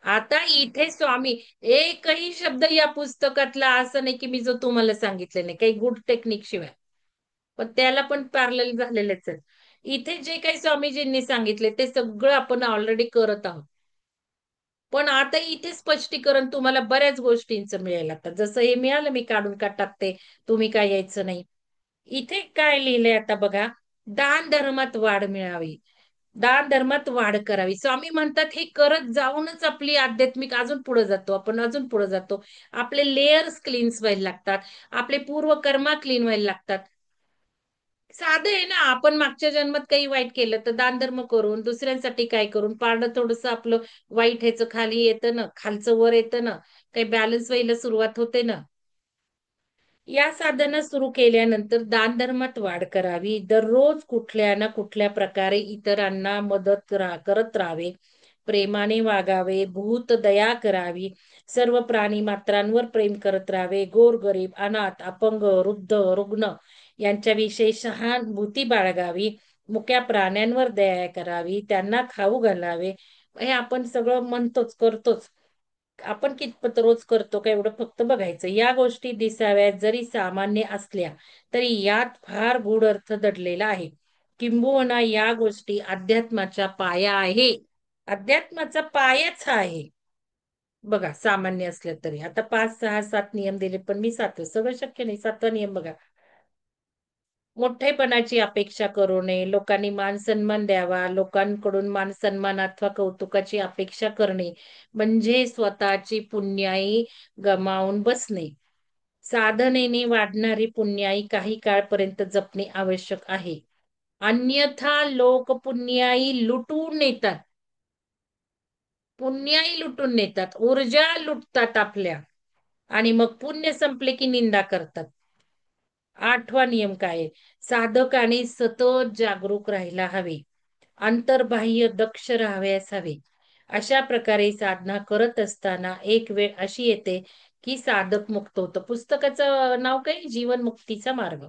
आता इथे स्वामी एकही शब्द या पुस्तकातला असं नाही की मी जो तुम्हाला सांगितलं नाही, काही गुड टेक्निक शिवाय. पण त्याला पण पॅरलल झालेलेच आहेत. इथे जे काही स्वामीजींनी सांगितले ते सगळं आपण ऑलरेडी करत आहोत. पण आता इथे स्पष्टीकरण तुम्हाला बऱ्याच गोष्टींचं मिळायला लागतं. जसं हे मिळालं, मी काढून का टाकते, तुम्ही काय यायचं नाही. इथे काय लिहिलंय आता बघा. दान धर्मात वाढ मिळावी, दान धर्मात वाढ करावी. स्वामी म्हणतात हे करत जाऊनच आपली आध्यात्मिक अजून पुढे जातो, आपण अजून पुढे जातो. आपले लेयर्स क्लीन्स व्हायला लागतात, आपले पूर्व कर्मा क्लीन व्हायला लागतात. साधं आहे ना. आपण मागच्या जन्मात काही वाईट केलं तर दान धर्म करून, दुसऱ्यांसाठी काय करून, पारडं थोडंसं आपलं वाईट ह्याचं खाली येतं ना, खालचं वर येतं ना, काही बॅलन्स व्हायला सुरुवात होते ना. या साधना सुरू केल्यानंतर दानधर्मात वाढ करावी. दररोज कुठल्या ना कुठल्या प्रकारे इतरांना मदत करत राहावे. प्रेमाने वागावे. भूत दया करावी. सर्व प्राणी मात्रांवर प्रेम करत राहावे. गोरगरीब, अनाथ, अपंग, वृद्ध, रुग्ण यांच्याविषयी सहानुभूती बाळगावी. मुक्या प्राण्यांवर दया करावी. त्यांना खाऊ घालावे. हे आपण सगळं म्हणतोच, करतोच. आपण कितपत रोज करतो का, एवढं फक्त बघायचं. या गोष्टी दिसाव्यात जरी सामान्य असल्या तरी यात फार गूढ अर्थ दडलेला आहे. किंबहुना या गोष्टी अध्यात्माचा पाया आहे. अध्यात्माचा पायाच हा आहे. बघा, सामान्य असल्या तरी आता 5, 6, 7 नियम दिले, पण मी 7 सगळं शक्य नाही. 7वा नियम बघा. मोठेपणाची अपेक्षा करू नये. लोकांनी मान सन्मान द्यावा. लोकांकडून मान सन्मान अथवा कौतुकाची अपेक्षा करणे म्हणजे स्वतःची पुण्याई गमावून बसणे. साधनेने वाढणारी पुण्याई काही काळपर्यंत जपणे आवश्यक आहे. अन्यथा लोक पुण्याई लुटून नेतात. पुण्याई लुटून नेतात, ऊर्जा लुटतात आपल्या. आणि मग पुण्य संपले की निंदा करतात. 8वा नियम काय आहे? साधकाने सतत जागरूक राहायला हवे. अंतर्बाह्य दक्ष राहावयास हवे. अशा प्रकारे साधना करत असताना एक वेळ अशी येते की साधक मुक्त होतं. पुस्तकाचं नाव काय? जीवन मुक्तीचा मार्ग.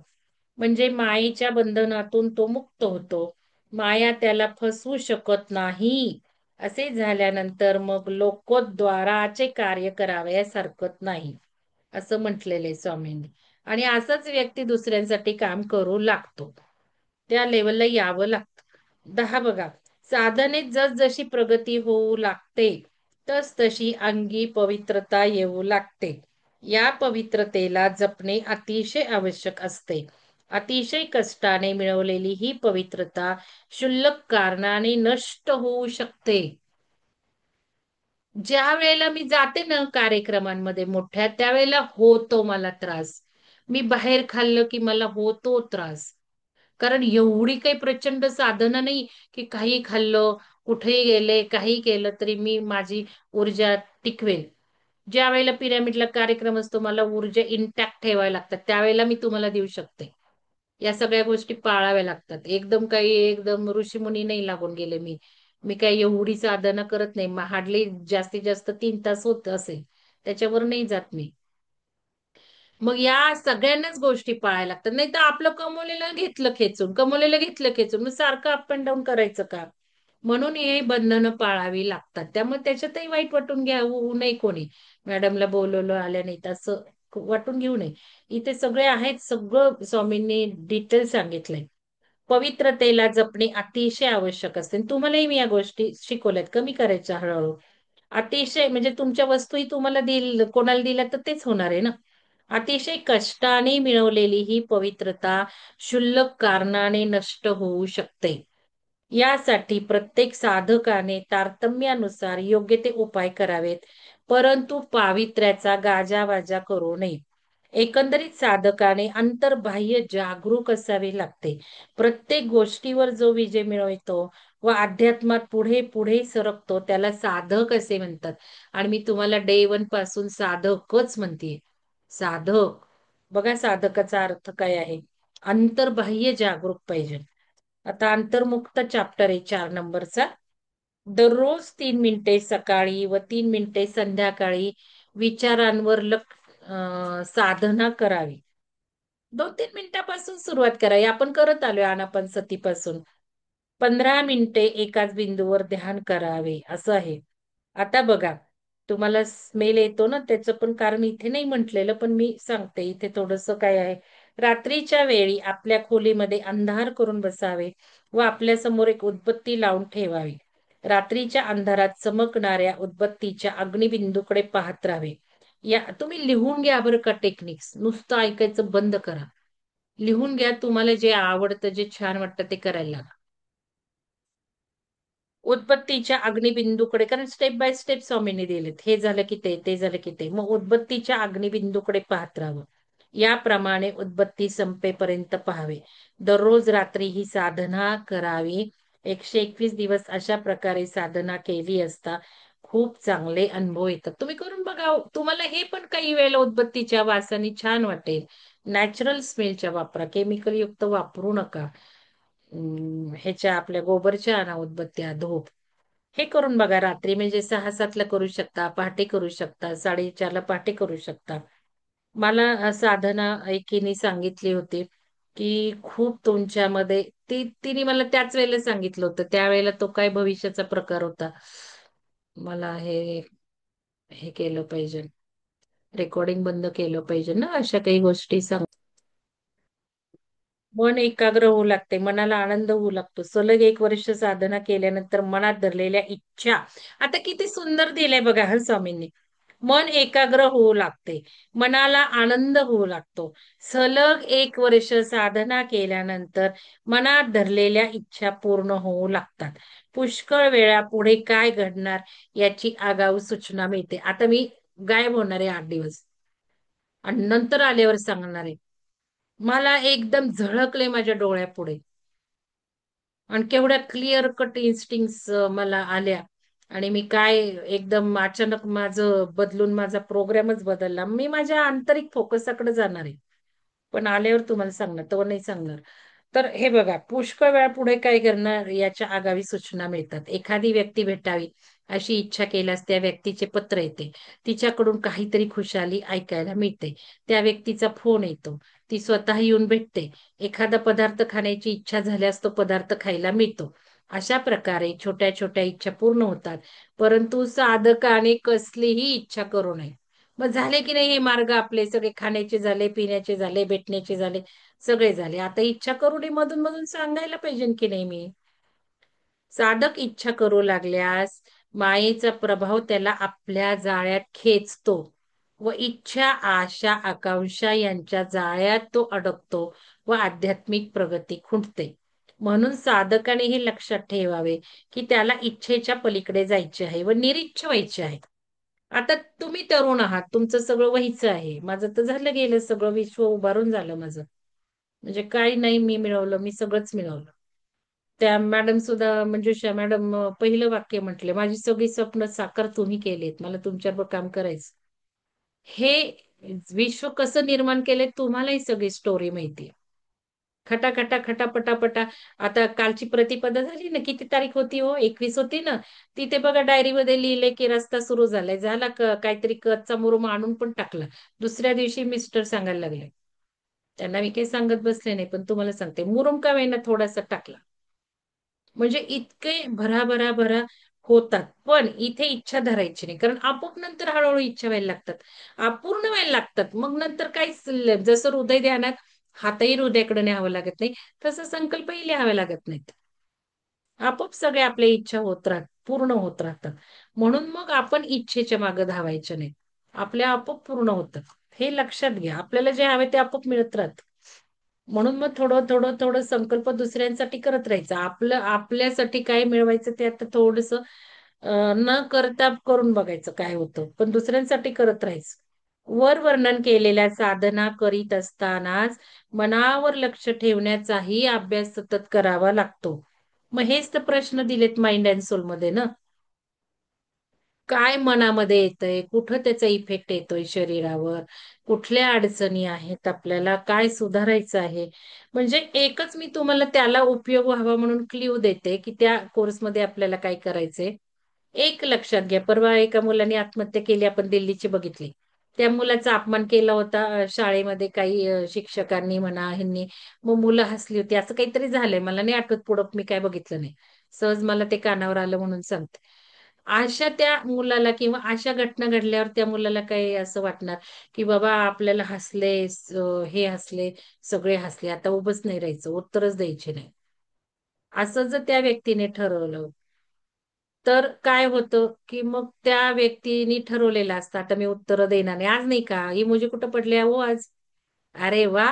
म्हणजे मायेच्या बंधनातून तो मुक्त होतो. माया त्याला फसवू शकत नाही. असे झाल्यानंतर मग लोकोद्वाराचे कार्य करावयास हरकत नाही, असं म्हटलेलं आहे स्वामींनी. आणि असाच व्यक्ती दुसऱ्यांसाठी काम करू लागतो. त्या लेवलला यावं लागतं. 10 बघा. साधनेत जसजशी प्रगती होऊ लागते, तस तशी अंगी पवित्रता येऊ लागते. या पवित्रतेला जपणे अतिशय आवश्यक असते. अतिशय कष्टाने मिळवलेली ही पवित्रता क्षुल्लक कारणाने नष्ट होऊ शकते. ज्या वेळेला मी जाते ना कार्यक्रमांमध्ये मोठ्या, त्यावेळेला होतो मला त्रास. मी बाहेर खाल्लं की मला होतो त्रास. कारण एवढी काही प्रचंड साधनं नाही की काही खाल्लं, कुठेही गेले, काही केलं तरी मी माझी ऊर्जा टिकवेल. ज्या वेळेला पिरामिडला कार्यक्रम असतो, मला ऊर्जा इंटॅक्ट ठेवायला लागतात, त्यावेळेला मी तुम्हाला देऊ शकते. या सगळ्या गोष्टी पाळाव्या लागतात. एकदम काही एकदम ऋषीमुनी नाही लागून गेले मी. मी काही एवढी साधना करत नाही. हार्डली जास्तीत जास्त 3 तास होत असेल. त्याच्यावर नाही जात मी. मग या सगळ्यांनाच गोष्टी पाळायला लागतात. नाही तर आपलं कमवलेलं घेतलं खेचून, कमवलेलं घेतलं खेचून. मग सारखं अप अँड डाऊन करायचं का? म्हणून हे बंधनं पाळावी लागतात. त्यामुळे त्याच्यातही वाईट वाटून घेऊ नये कोणी. मॅडमला बोलवलं आल्या नाहीत असं वाटून घेऊ नये. इथे सगळे आहेत, सगळं स्वामींनी डिटेल सांगितलंय. पवित्रतेला जपणे अतिशय आवश्यक असते. आणि तुम्हालाही मी या गोष्टी शिकवल्यात, कमी करायच्या हळूहळू. अतिशय म्हणजे तुमच्या वस्तूही तुम्हाला कोणाला दिल्या तर तेच होणार आहे ना. अतिशय कष्टाने मिळवलेली ही पवित्रता क्षुल्लक कारणाने नष्ट होऊ शकते. यासाठी प्रत्येक साधकाने तारतम्यानुसार योग्य ते उपाय करावेत, परंतु पावित्र्याचा गाजावाजा करू नये. एकंदरीत साधकाने अंतर्बाह्य जागरूक असावे लागते. प्रत्येक गोष्टीवर जो विजय मिळवतो व अध्यात्मात पुढे पुढे सरकतो त्याला साधक असे म्हणतात. आणि मी तुम्हाला डे 1 पासून साधकच म्हणते. साधक. बघा साधकाचा अर्थ काय आहे. अंतर्बाह्य जागरूक पाहिजे. आता अंतर्मुक्त चॅप्टर आहे 4 नंबरचा. दररोज 3 मिनिटे सकाळी व 3 मिनिटे संध्याकाळी विचारांवर साधना करावी. 2-3 मिनिटापासून सुरुवात करावी. आपण करत आलोय आनापानसतीपासून. 15 मिनिटे एकाच बिंदूवर ध्यान करावे असं आहे. आता बघा, तुम्हाला स्मेल येतो ना त्याचं पण कारण इथे नाही म्हटलेलं, पण मी सांगते इथे थोडंसं काय आहे. रात्रीच्या वेळी आपल्या खोलीमध्ये अंधार करून बसावे व आपल्या समोर एक उदबत्ती लावून ठेवावी. रात्रीच्या अंधारात चमकणाऱ्या उदबत्तीच्या अग्निबिंदूकडे पाहत राहावे. या तुम्ही लिहून घ्या बरं का टेक्निक्स. नुसतं ऐकायचं बंद करा. लिहून घ्या, तुम्हाला जे आवडतं, जे छान वाटतं ते करायला लागा. उदबत्तीच्या अग्निबिंदूकडे, कारण स्टेप बाय स्टेप स्वामींनी दिलेत. हे झालं की ते झालं की ते. मग उदबत्तीच्या अग्निबिंदूकडे पाहत राहावं. याप्रमाणे उदबत्ती संपेपर्यंत पाहावे. दररोज रात्री ही साधना करावी. 121 दिवस अशा प्रकारे साधना केली असता खूप चांगले अनुभव येतात. तुम्ही करून बघा. तुम्हाला हे पण काही वेळेला उदबत्तीच्या वासाने छान वाटेल. नॅचरल स्मेलच्या वापरा. केमिकल युक्त वापरू नका. ह्याच्या आपल्या गोबरच्या आणा उदबत्त्या, धूप. हे करून बघा रात्री, म्हणजे 6-7 ला करू शकता, पहाटे करू शकता, 4:30 ला पहाटे करू शकता. मला साधना एकीने सांगितली होती की खूप तुमच्यामध्ये, तिने मला त्याच वेळेला सांगितलं होतं. त्यावेळेला तो काय भविष्याचा प्रकार होता. मला हे हे केलं पाहिजे. रेकॉर्डिंग बंद केलं पाहिजे ना, अशा काही गोष्टी सांग. मन एकाग्र होऊ लागते, मनाला आनंद होऊ लागतो. सलग 1 वर्ष साधना केल्यानंतर मनात धरलेल्या इच्छा, आता किती सुंदर दिलंय बघा हर स्वामींनी. मन एकाग्र होऊ लागते, मनाला आनंद होऊ लागतो. सलग 1 वर्ष साधना केल्यानंतर मनात धरलेल्या इच्छा पूर्ण होऊ लागतात. पुष्कळ वेळा पुढे काय घडणार याची आगाऊ सूचना मिळते. आता मी गायब होणार आहे 8 दिवस आणि नंतर आल्यावर सांगणार आहे. मला एकदम झळकले माझ्या डोळ्यापुढे आणि केवढ्या क्लिअर कट इन्स्टिंक्ट्स मला आल्या. आणि मी काय एकदम अचानक माझं बदलून माझा प्रोग्रामच बदलला. मी माझ्या आंतरिक फोकसकडे जाणार आहे. पण आल्यावर तुम्हाला सांगणार, तर नाही सांगणार. तर हे बघा, पुष्कळ वेळा पुढे काय करणार, याच्या आगावी सूचना मिळतात. एखादी व्यक्ती भेटावी अशी इच्छा केल्यास त्या व्यक्तीचे पत्र येते. तिच्याकडून काहीतरी खुशाली ऐकायला मिळते. त्या व्यक्तीचा फोन येतो. ती स्वतः येऊन भेटते. एखादा पदार्थ खाण्याची इच्छा झाल्यास तो पदार्थ खायला मिळतो. अशा प्रकारे छोट्या छोट्या इच्छा पूर्ण होतात. परंतु साधकाने कसलीही इच्छा करू नये. मग झाले की नाही हे मार्ग आपले सगळे, खाण्याचे झाले, पिण्याचे झाले, भेटण्याचे झाले, सगळे झाले. आता इच्छा करू नये मधून मधून सांगायला पाहिजे की नाही मी. साधक इच्छा करू लागल्यास मायेचा प्रभाव त्याला आपल्या जाळ्यात खेचतो व इच्छा, आशा, आकांक्षा यांच्या जाळ्यात तो अडकतो व आध्यात्मिक प्रगती खुंटते. म्हणून साधकाने हे लक्षात ठेवावे की त्याला इच्छेच्या पलीकडे जायचे आहे व निरीच्छ व्हायचे आहे. आता तुम्ही तरुण आहात, तुमचं सगळं व्हायचं आहे. माझं तर झालं गेलं, सगळं विश्व उभारून झालं माझं. म्हणजे काही नाही मी मिळवलं, मी सगळंच मिळवलं. त्या मॅडम सुद्धा, मंजुषा मॅडम, पहिलं वाक्य म्हटले, माझी सगळी स्वप्न साकार तुम्ही केलेत, मला तुमच्याबरोबर काम करायचं. हे विश्व कसं निर्माण केलंय तुम्हालाही सगळी स्टोरी माहिती आहे. खटाखटा खटापटापटा. आता कालची प्रतिपदा झाली ना, किती तारीख होती हो, 21 होती ना. तिथे बघा डायरीमध्ये लिहिले की रस्ता सुरू झालाय, झाला काहीतरी कच्चा मुरुम आणून पण टाकला. दुसऱ्या दिवशी मिस्टर सांगायला लागले, त्यांना मी काही सांगत बसले नाही, पण तुम्हाला सांगते, मुरुम का वेळेला थोडासा टाकला. म्हणजे इतके भरा भरा होतात. पण इथे इच्छा धरायची नाही, कारण आपोआप नंतर हळूहळू इच्छा व्हायला लागतात. पूर्ण व्हायला लागतात. मग नंतर काहीच, जसं हृदय ध्यानात हातही हृदयाकडे न्यावं लागत नाही, तसं संकल्पही लिहावे लागत नाहीत. आपोआप सगळ्या आपल्या इच्छा होत राहत, पूर्ण होत राहतात. म्हणून मग आपण इच्छेच्या मागे धावायचं नाही. आपल्या आपोआप पूर्ण होतं. हे लक्षात घ्या. आपल्याला जे हवे ते आपोआप मिळत राहत. म्हणून मग थोडं थोडं थोडं संकल्प दुसऱ्यांसाठी करत राहायचं. आपल्यासाठी काय मिळवायचं ते आता थोडस न करता करून बघायचं काय होतं, पण दुसऱ्यांसाठी करत राहायचं. वर वर्णन केलेल्या साधना करीत असतानाच मनावर लक्ष ठेवण्याचाही अभ्यास सतत करावा लागतो. मग हेच तर प्रश्न दिलेत माइंड अँड सोल मध्ये ना. काय मनामध्ये येतंय, कुठं त्याचा इफेक्ट येतोय शरीरावर, कुठल्या अडचणी आहेत, आपल्याला काय सुधारायचं आहे. म्हणजे एकच मी तुम्हाला त्याला उपयोग व्हावा म्हणून क्ल्यू देते की त्या कोर्समध्ये आपल्याला काय करायचंय. एक लक्षात घ्या, परवा एका मुलाने आत्महत्या केली, आपण दिल्लीची बघितली. त्या मुलाचा अपमान केला होता शाळेमध्ये काही शिक्षकांनी म्हणा, ह्यांनी. मग मुलं हसली होती, असं काहीतरी झालंय, मला नाही आठवत पुढं, मी काय बघितलं नाही. सहज मला ते कानावर आलं म्हणून सांगते. अशा त्या मुलाला किंवा अशा घटना घडल्यावर त्या मुलाला काही असं वाटणार की बाबा आपल्याला हसले, हे हसले, सगळे हसले, आता उभंच नाही राहायचं, उत्तरच द्यायचे नाही, असं जर त्या व्यक्तीने ठरवलं, तर काय होतं की मग त्या व्यक्तीने ठरवलेलं असतं, आता मी उत्तर देणार नाही आज, नाही का इमोजी कुठं पडले हो आज. अरे वा,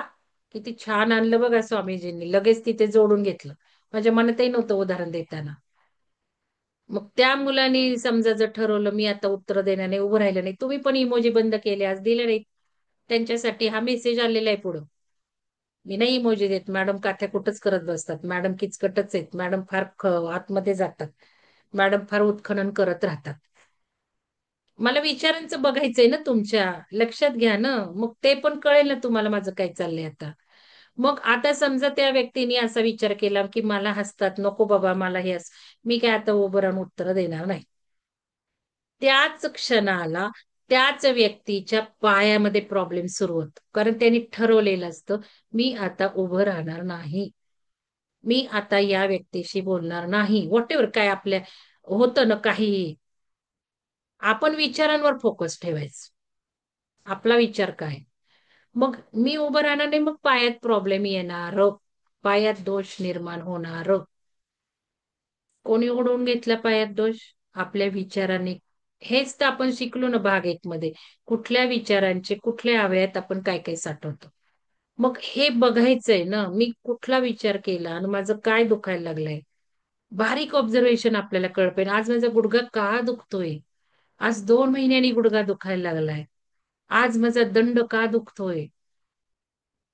किती छान आणलं बघा स्वामीजींनी, लगेच तिथे जोडून घेतलं. माझ्या मनातही नव्हतं उदाहरण देताना. मग त्या मुलांनी समजा जर ठरवलं मी आता उत्तर देणार नाही, उभं राहिलं नाही, तुम्ही पण इमोजी बंद केले, आज दिले नाही, त्यांच्यासाठी हा मेसेज आलेला आहे पुढं. मी नाही इमोजी देत, मॅडम काथ्या कुठंच करत बसतात, मॅडम किचकटच आहेत, मॅडम फार आतमध्ये जातात, मॅडम फार उत्खनन करत राहतात. मला विचारांचं बघायचंय ना तुमच्या, लक्षात घ्या ना, मग ते पण कळेल ना तुम्हाला माझं काय चाललंय आता. मग आता समजा त्या व्यक्तीने असा विचार केला की मला हसतात, नको बाबा मला हे मी काय आता उभं राहून उत्तर देणार नाही. त्याच क्षणाला त्याच व्यक्तीच्या पायामध्ये प्रॉब्लेम सुरू होतो, कारण त्यांनी ठरवलेलं असतं मी आता उभं राहणार नाही, मी आता या व्यक्तीशी बोलणार नाही, व्हॉट एव्हर काय आपल्या होतं ना काहीही. आपण विचारांवर फोकस ठेवायचं, आपला विचार काय. मग मी उभं राहणार नाही, मग पायात प्रॉब्लेम येणार, पायात दोष निर्माण होणार. कोणी ओढवून घेतला पायात दोष? आपल्या विचारांनी. हेच तर आपण शिकलो ना भाग एक मध्ये, कुठल्या विचारांचे कुठल्या अवयवात आपण काय काय साठवतो. मग हे बघायचंय ना, मी कुठला विचार केला आणि माझं काय दुखायला लागलंय. बारीक ऑब्झर्वेशन आपल्याला कळपेल, आज माझा गुडघा का दुखतोय, आज 2 महिन्यांनी गुडघा दुखायला लागलाय, आज माझा दंड का दुखतोय.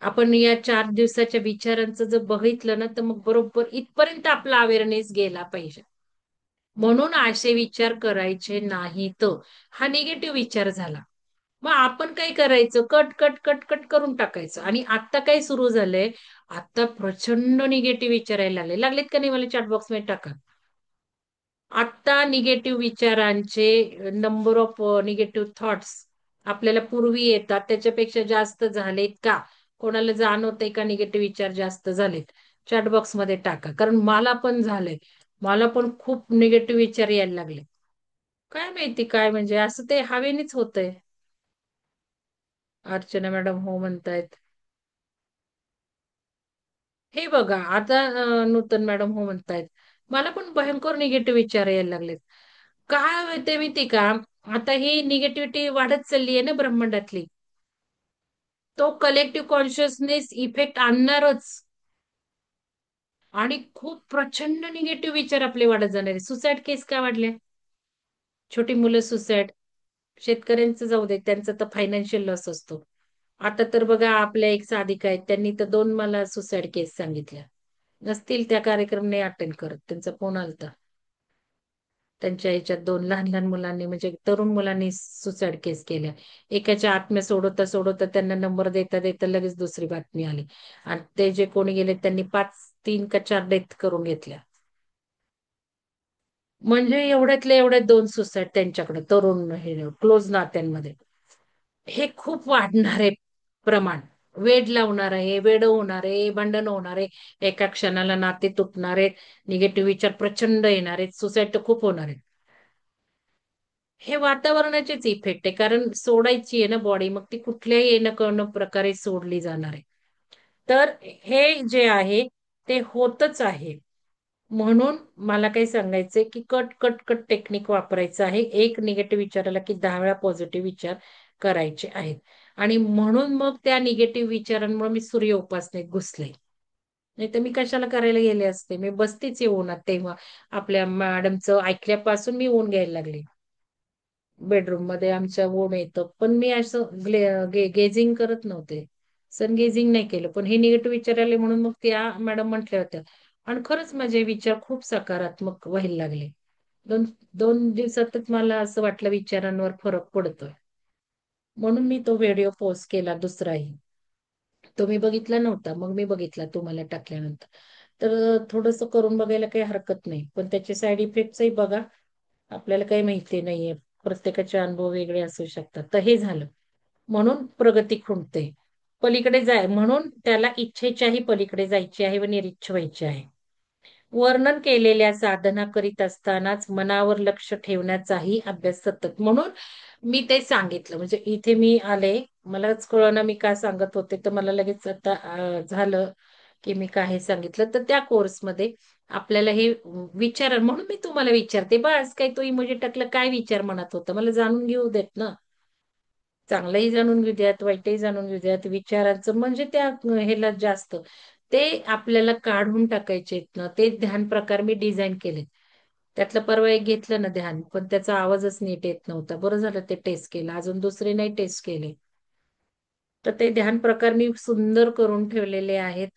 आपण या 4 दिवसाच्या विचारांचं जर बघितलं ना, तर मग बरोबर इथपर्यंत आपला अवेअरनेस गेला पाहिजे. म्हणून असे विचार करायचे नाहीत. हा निगेटिव्ह विचार झाला. मग आपण काय करायचं, कट कट कट कट करून टाकायचं. आणि आता काय सुरू झालंय, आता प्रचंड निगेटिव्ह विचार यायला लागलेत का नाही मला चॅट बॉक्स मध्ये टाका. आता निगेटिव्ह विचारांचे नंबर ऑफ निगेटिव्ह थॉट्स आपल्याला पूर्वी येतात त्याच्यापेक्षा जास्त झालेत का? कोणाला जाणवतंय का निगेटिव्ह विचार जास्त झालेत? चॅट बॉक्स मध्ये टाका, कारण मला पण झालंय. मला पण खूप निगेटिव्ह विचार यायला लागले. काय माहिती काय, म्हणजे असं ते हवेनेच होतंय. अर्चना मॅडम हो म्हणतायत. हे बघा आता नूतन मॅडम हो म्हणतायत. मला पण भयंकर निगेटिव्ह विचार यायला लागलेत. काय होते माहिती का? आता ही निगेटिव्हिटी वाढत चालली आहे ना ब्रह्मांडातली. तो कलेक्टिव्ह कॉन्शियसनेस इफेक्ट आणणारच. आणि खूप प्रचंड निगेटिव्ह विचार आपले वाढत जाणार आहे. सुसाईड केस का वाढल्या? छोटी मुलं सुसाईड. शेतकऱ्यांचं जाऊ दे, त्यांचा तर फायनान्शियल लॉस असतो. आता तर बघा आपल्या एक साधिका आहेत, त्यांनी तर 2 मला सुसाईड केस सांगितल्या. नसतील त्या कार्यक्रम नाही अटेंड करत. त्यांचा फोन आलता. त्यांच्या ह्याच्यात 2 लहान लहान मुलांनी, म्हणजे तरुण मुलांनी सुसाईड केस केल्या. एकाच्या आत्म्या सोडवता सोडवता त्यांना नंबर देता देता लगेच दुसरी बातमी आली. आणि ते जे कोणी गेले त्यांनी 3 का 4 डेथ करून घेतल्या. म्हणजे एवढ्यातल्या एवढ्यात 2 सुसाईड त्यांच्याकडे तरुण हे क्लोज नात्यांमध्ये. हे खूप वाढणार आहे प्रमाण. वेड लावणार आहे, वेड होणार आहे, भांडण होणार आहे. एका क्षणाला नाते तुटणार आहेत. निगेटिव्ह विचार प्रचंड येणार आहेत. सुसाईड तर खूप होणार आहे. हे वातावरणाचेच इफेक्ट आहे, कारण सोडायची आहे ना बॉडी, मग ती कुठल्याही येणं करणं प्रकारे सोडली जाणार आहे. तर हे जे आहे ते होतच आहे. म्हणून मला काही सांगायचंय की कट कट कट टेक्निक वापरायचं आहे. एक निगेटिव्ह विचाराला की 10 वेळा पॉझिटिव्ह विचार करायचे आहेत. आणि म्हणून मग त्या निगेटिव्ह विचारांमुळे मी सूर्य उपासनेत घुसले. नाही तर मी कशाला करायला गेले असते. मी बसतीच येऊन तेव्हा आपल्या मॅडमचं ऐकल्यापासून मी ऊन घ्यायला लागले. बेडरूम मध्ये आमच्या ऊन येतं, पण मी असं गेजिंग करत नव्हते. सन गेजिंग नाही केलं, पण हे निगेटिव्ह विचार आले म्हणून मग त्या मॅडम म्हटल्या होत्या. आणि खरंच माझे विचार खूप सकारात्मक व्हायला लागले. दोन 2 दिवसातच मला असं वाटलं विचारांवर फरक पडतोय. म्हणून मी तो व्हिडिओ पोस्ट केला दुसराही. तो मी बघितला नव्हता, मग मी बघितला तुम्हाला टाकल्यानंतर. तर थोडस करून बघायला काही हरकत नाही, पण त्याचे साईड इफेक्टही बघा. आपल्याला काही माहिती नाहीये. प्रत्येकाचे अनुभव वेगळे असू शकतात. तर हे झालं. म्हणून प्रगती खुंटते. पलीकडे जाय म्हणून त्याला इच्छेच्याही पलीकडे जायची आहे व निरीच्छ व्हायची आहे. वर्णन केलेल्या साधना करीत असतानाच मनावर लक्ष ठेवण्याचाही अभ्यास सतत. म्हणून मी ते सांगितलं, म्हणजे इथे मी आले, मलाच कळना मी काय सांगत होते, तर मला लगेच आता झालं की मी काय सांगितलं. तर त्या कोर्समध्ये आपल्याला हे विचार, म्हणून मी तुम्हाला विचारते, बस काय तो इमोजी टाकलं, काय विचार मनात होतं मला जाणून घेऊ देत ना. चांगलंही जाणून घेऊ द्यात, वाईटही जाणून घेऊ द्यात. विचारांचं म्हणजे त्या ह्याला जास्त ते आपल्याला काढून टाकायचे ना, ते ध्यान प्रकार मी डिझाईन केले. त्यातलं परवा एक घेतलं ना ध्यान, पण त्याचा आवाजच नीट येत नव्हता. बरं झालं ते टेस्ट केलं, अजून दुसरे नाही टेस्ट केले. तर ते ध्यान प्रकार मी सुंदर करून ठेवलेले आहेत.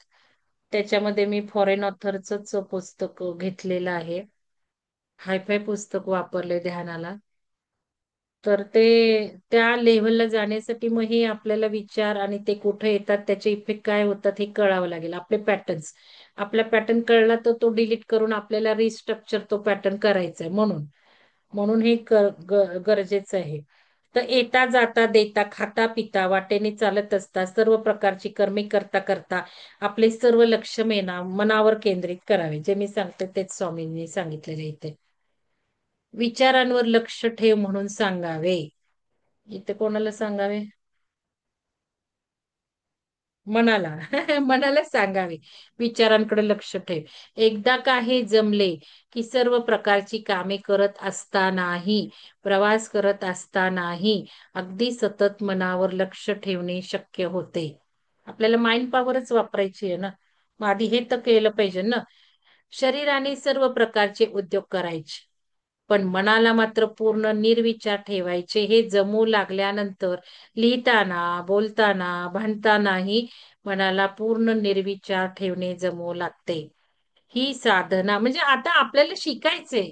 त्याच्यामध्ये मी फॉरेन ऑथरच पुस्तक घेतलेलं आहे. हायफाय पुस्तक वापरले ध्यानाला. तर ते त्या लेव्हलला जाण्यासाठी मग हे आपल्याला विचार आणि ते कुठे येतात, त्याचे इफेक्ट काय होतात हे कळावं लागेल. आपले पॅटर्न्स, आपला पॅटर्न कळला तर तो डिलीट करून आपल्याला रिस्ट्रक्चर तो पॅटर्न करायचा आहे. म्हणून म्हणून हे गरजेचं आहे. तर येता जाता देता खाता पिता वाटेने चालत असता सर्व प्रकारची कर्मे करता करता आपले सर्व लक्ष मनावर केंद्रित करावे. जे मी सांगते तेच स्वामींनी सांगितलेले इथे. विचारांवर लक्ष ठेव म्हणून सांगावे. इथे कोणाला सांगावे? मनाला. मनाला सांगावे. विचारांकडे लक्ष ठेव. एकदा का हे जमले की सर्व प्रकारची कामे करत असतानाही, प्रवास करत असतानाही अगदी सतत मनावर लक्ष ठेवणे शक्य होते. आपल्याला माइंड पॉवरच वापरायची आहे ना. मग आधी हे तर केलं पाहिजे ना. शरीराने सर्व प्रकारचे उद्योग करायचे, पण मनाला मात्र पूर्ण निर्विचार ठेवायचे. हे जमू लागल्यानंतर लिहिताना, बोलताना, भांडतानाही मनाला पूर्ण निर्विचार ठेवणे जमू लागते. ही साधना म्हणजे आता आपल्याला शिकायचंय.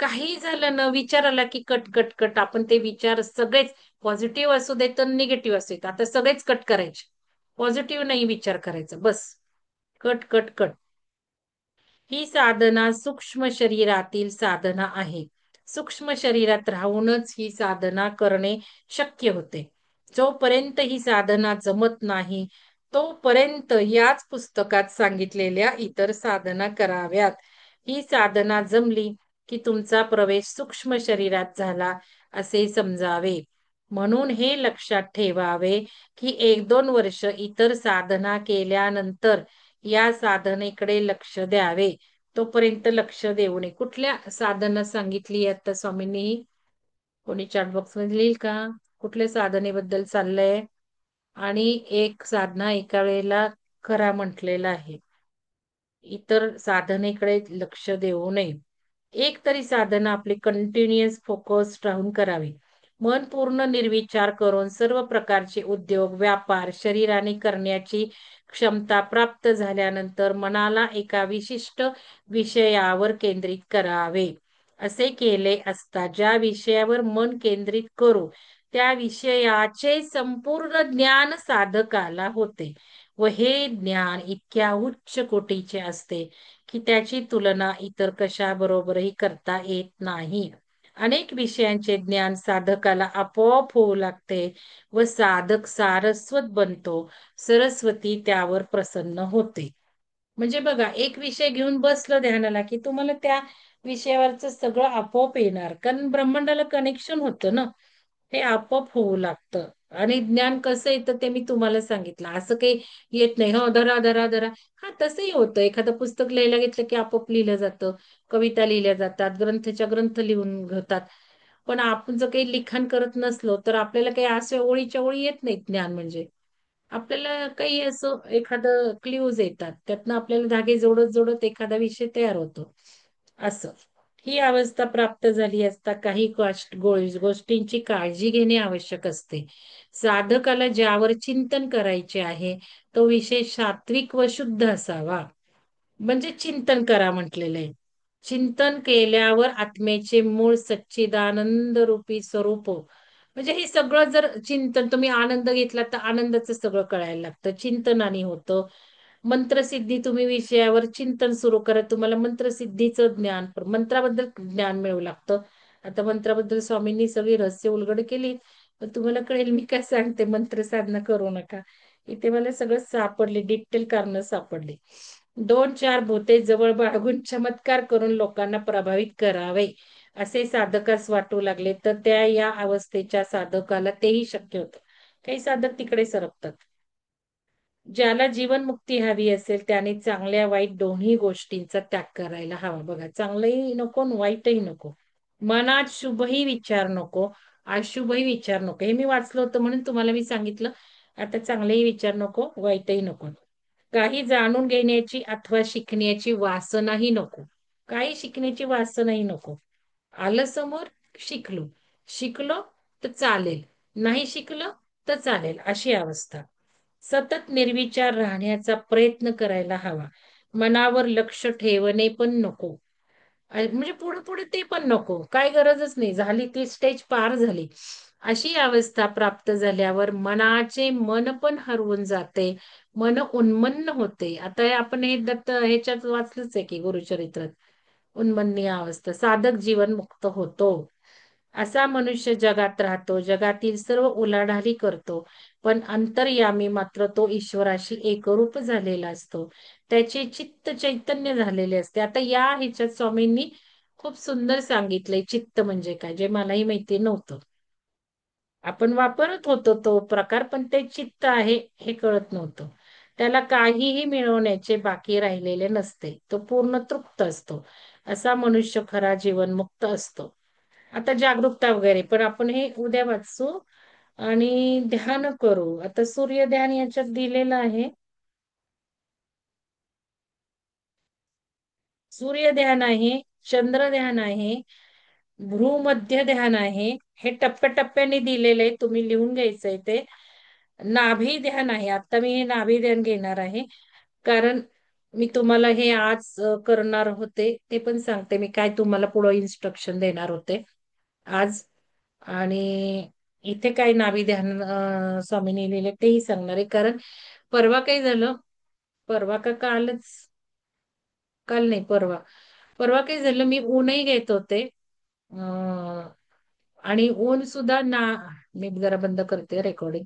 काही झालं ना, विचार आला की कट कट कट आपण ते विचार सगळेच, पॉझिटिव्ह असू देत तर निगेटिव्ह असू देत, आता सगळेच कट करायचे. पॉझिटिव्ह नाही विचार करायचा बस. Cut cut cut. ही साधना सूक्ष्म शरीरातील साधना आहे. सूक्ष्म शरीरात राहूनच ही साधना करणे शक्य होते. जोपर्यंत ही साधना जमत नाही, तोपर्यंत याच पुस्तकात सांगितलेल्या इतर साधना कराव्यात. ही साधना जमली की तुमचा प्रवेश सूक्ष्म शरीरात झाला असे समजावे. म्हणून हे लक्षात ठेवावे की 1-2 वर्ष इतर साधना केल्यानंतर या साधनेकडे लक्ष द्यावे. तोपर्यंत लक्ष देऊ नये. कुठल्या साधना सांगितली आता स्वामींनी? कोणी चॅटबॉक्स मध्ये लिहिल का? कुठल्या साधनेबद्दल चाललंय? आणि एक साधना एका वेळेला करा म्हटलेला आहे. इतर साधनेकडे लक्ष देऊ नये. एक तरी साधना आपली कंटिन्युअस फोकस राहून करावी. मन पूर्ण निर्विचार करून सर्व प्रकारचे उद्योग, व्यापार शरीराने करण्याची क्षमता प्राप्त झाल्यानंतर मनाला एका विशिष्ट विषयावर केंद्रित करावे. असे केले असता ज्या विषयावर मन केंद्रित करू त्या विषयाचे संपूर्ण ज्ञान साधकाला होते व हे ज्ञान इतक्या उच्च कोटीचे असते की त्याची तुलना इतर कशाबरोबरही करता येत नाही. अनेक विषयांचे ज्ञान साधकाला आपोआप होऊ लागते व साधक सारस्वत बनतो. सरस्वती त्यावर प्रसन्न होते. म्हणजे बघा, एक विषय घेऊन बसलं ध्यानाला की तुम्हाला त्या विषयावरचं सगळं आपोआप येणार, कारण ब्रह्मांडाला कनेक्शन होतं ना. हे आपोआप होऊ लागतं. आणि ज्ञान कसं येतं ते मी तुम्हाला सांगितलं. असं काही येत नाही, हो धरा धरा धरा. हा, तसंही होतं. एखादं पुस्तक लिहायला घेतलं की आपोआप लिहिलं जातं. कविता लिहिल्या जातात, ग्रंथच्या ग्रंथ लिहून घेतात. पण आपण जर काही लिखाण करत नसलो तर आपल्याला काही अशा ओळीच्या ओळी येत नाहीत. ज्ञान म्हणजे आपल्याला काही असं एखादं क्ल्यूज येतात, त्यातनं आपल्याला धागे जोडत जोडत एखादा विषय तयार होतो. असं ही अवस्था प्राप्त झाली असता काही गोष्टींची काळजी घेणे आवश्यक असते. साधकाला ज्यावर चिंतन करायचे आहे तो विषय सात्विक व शुद्ध असावा. म्हणजे चिंतन करा म्हटलेलं आहे. चिंतन केल्यावर आत्मेचे मूळ सच्चिदानंद रूपी स्वरूप, म्हणजे हे सगळं जर चिंतन तुम्ही आनंद घेतला तर आनंदाचं सगळं कळायला लागतं, चिंतनाने होतं. मंत्रसिद्धी तुम्ही विषयावर चिंतन सुरू करा, तुम्हाला मंत्रसिद्धीचं ज्ञान, मंत्राबद्दल ज्ञान मिळू लागतं. आता मंत्राबद्दल स्वामींनी सगळी रहस्य उलगड केली, पण तुम्हाला कळेल मी काय सांगते. मंत्र साधना करू नका. इथे मला सगळं सापडले, डिटेल कारण सापडले. 2-4 भूते जवळ बाळगून चमत्कार करून लोकांना प्रभावित करावे असे साधकास वाटू लागले तर त्या या अवस्थेच्या साधकाला तेही शक्य होतं. काही साधक तिकडे सरकतात. ज्याला जीवनमुक्ती हवी असेल त्याने चांगल्या वाईट दोन्ही गोष्टींचा त्याग करायला हवा. बघा, चांगलंही नको आणि वाईटही नको. मनात शुभही विचार नको, अशुभही विचार नको. हे मी वाचलं होतं म्हणून तुम्हाला मी सांगितलं. आता चांगलेही विचार नको, वाईटही नको. काही जाणून घेण्याची अथवा शिकण्याची वासनाही नको. काही शिकण्याची वासनाही नको. आलं समोर, शिकलो. शिकलो तर चालेल, नाही शिकलं तर चालेल, अशी अवस्था. सतत निर्विचार राहण्याचा प्रयत्न करायला हवा. मनावर लक्ष ठेवणे पण नको. म्हणजे पुढे पुढे ते पण नको, काय गरजच नाही. झाली ती स्टेज पार झाली. अशी अवस्था प्राप्त झाल्यावर मनाचे मन पण हरवून जाते, मन उन्मन्न होते. आता आपण हे दत्त ह्याच्यात वाचलंच आहे की गुरुचरित्रात. उन्मन्य अवस्था, साधक जीवन मुक्त होतो. असा मनुष्य जगात राहतो, जगातील सर्व उलाढाली करतो, पण अंतर्यामी मात्र तो ईश्वराशी एकरूप झालेला असतो. त्याचे चित्त चैतन्य झालेले असते. आता या ह्याच्यात स्वामींनी खूप सुंदर सांगितलंय चित्त म्हणजे काय, जे मलाही माहिती नव्हतं. आपण वापरत होतो तो प्रकार, पण ते चित्त आहे हे कळत नव्हतं. त्याला काहीही मिळवण्याचे बाकी राहिलेले नसते, तो पूर्ण तृप्त असतो. असा मनुष्य खरा जीवनमुक्त असतो. आता जागरूकता वगैरे पण आपण हे उद्या वाचू आणि ध्यान करू. आता सूर्य ध्यान याच्यात दिलेलं आहे. सूर्य ध्यान आहे, चंद्र ध्यान आहे, भ्रूमध्य ध्यान आहे. हे टप्प्याटप्प्याने दिलेलं आहे, तुम्ही लिहून घ्यायचंय ते. नाभी ध्यान आहे. आता मी हे नाभी ध्यान घेणार आहे, कारण मी तुम्हाला हे आज करणार होते ते पण सांगते मी, काय तुम्हाला पुढे इन्स्ट्रक्शन देणार होते आज. आणि इथे काय नाभी ध्यान स्वामींनी लिहिले तेही सांगणार आहे. कारण परवा काय झालं, परवा का कालच, काल नाही परवा. परवा काय झालं, मी ऊनही घेत होते. अं, आणि ऊन सुद्धा ना, मी जरा बंद करते रेकॉर्डिंग.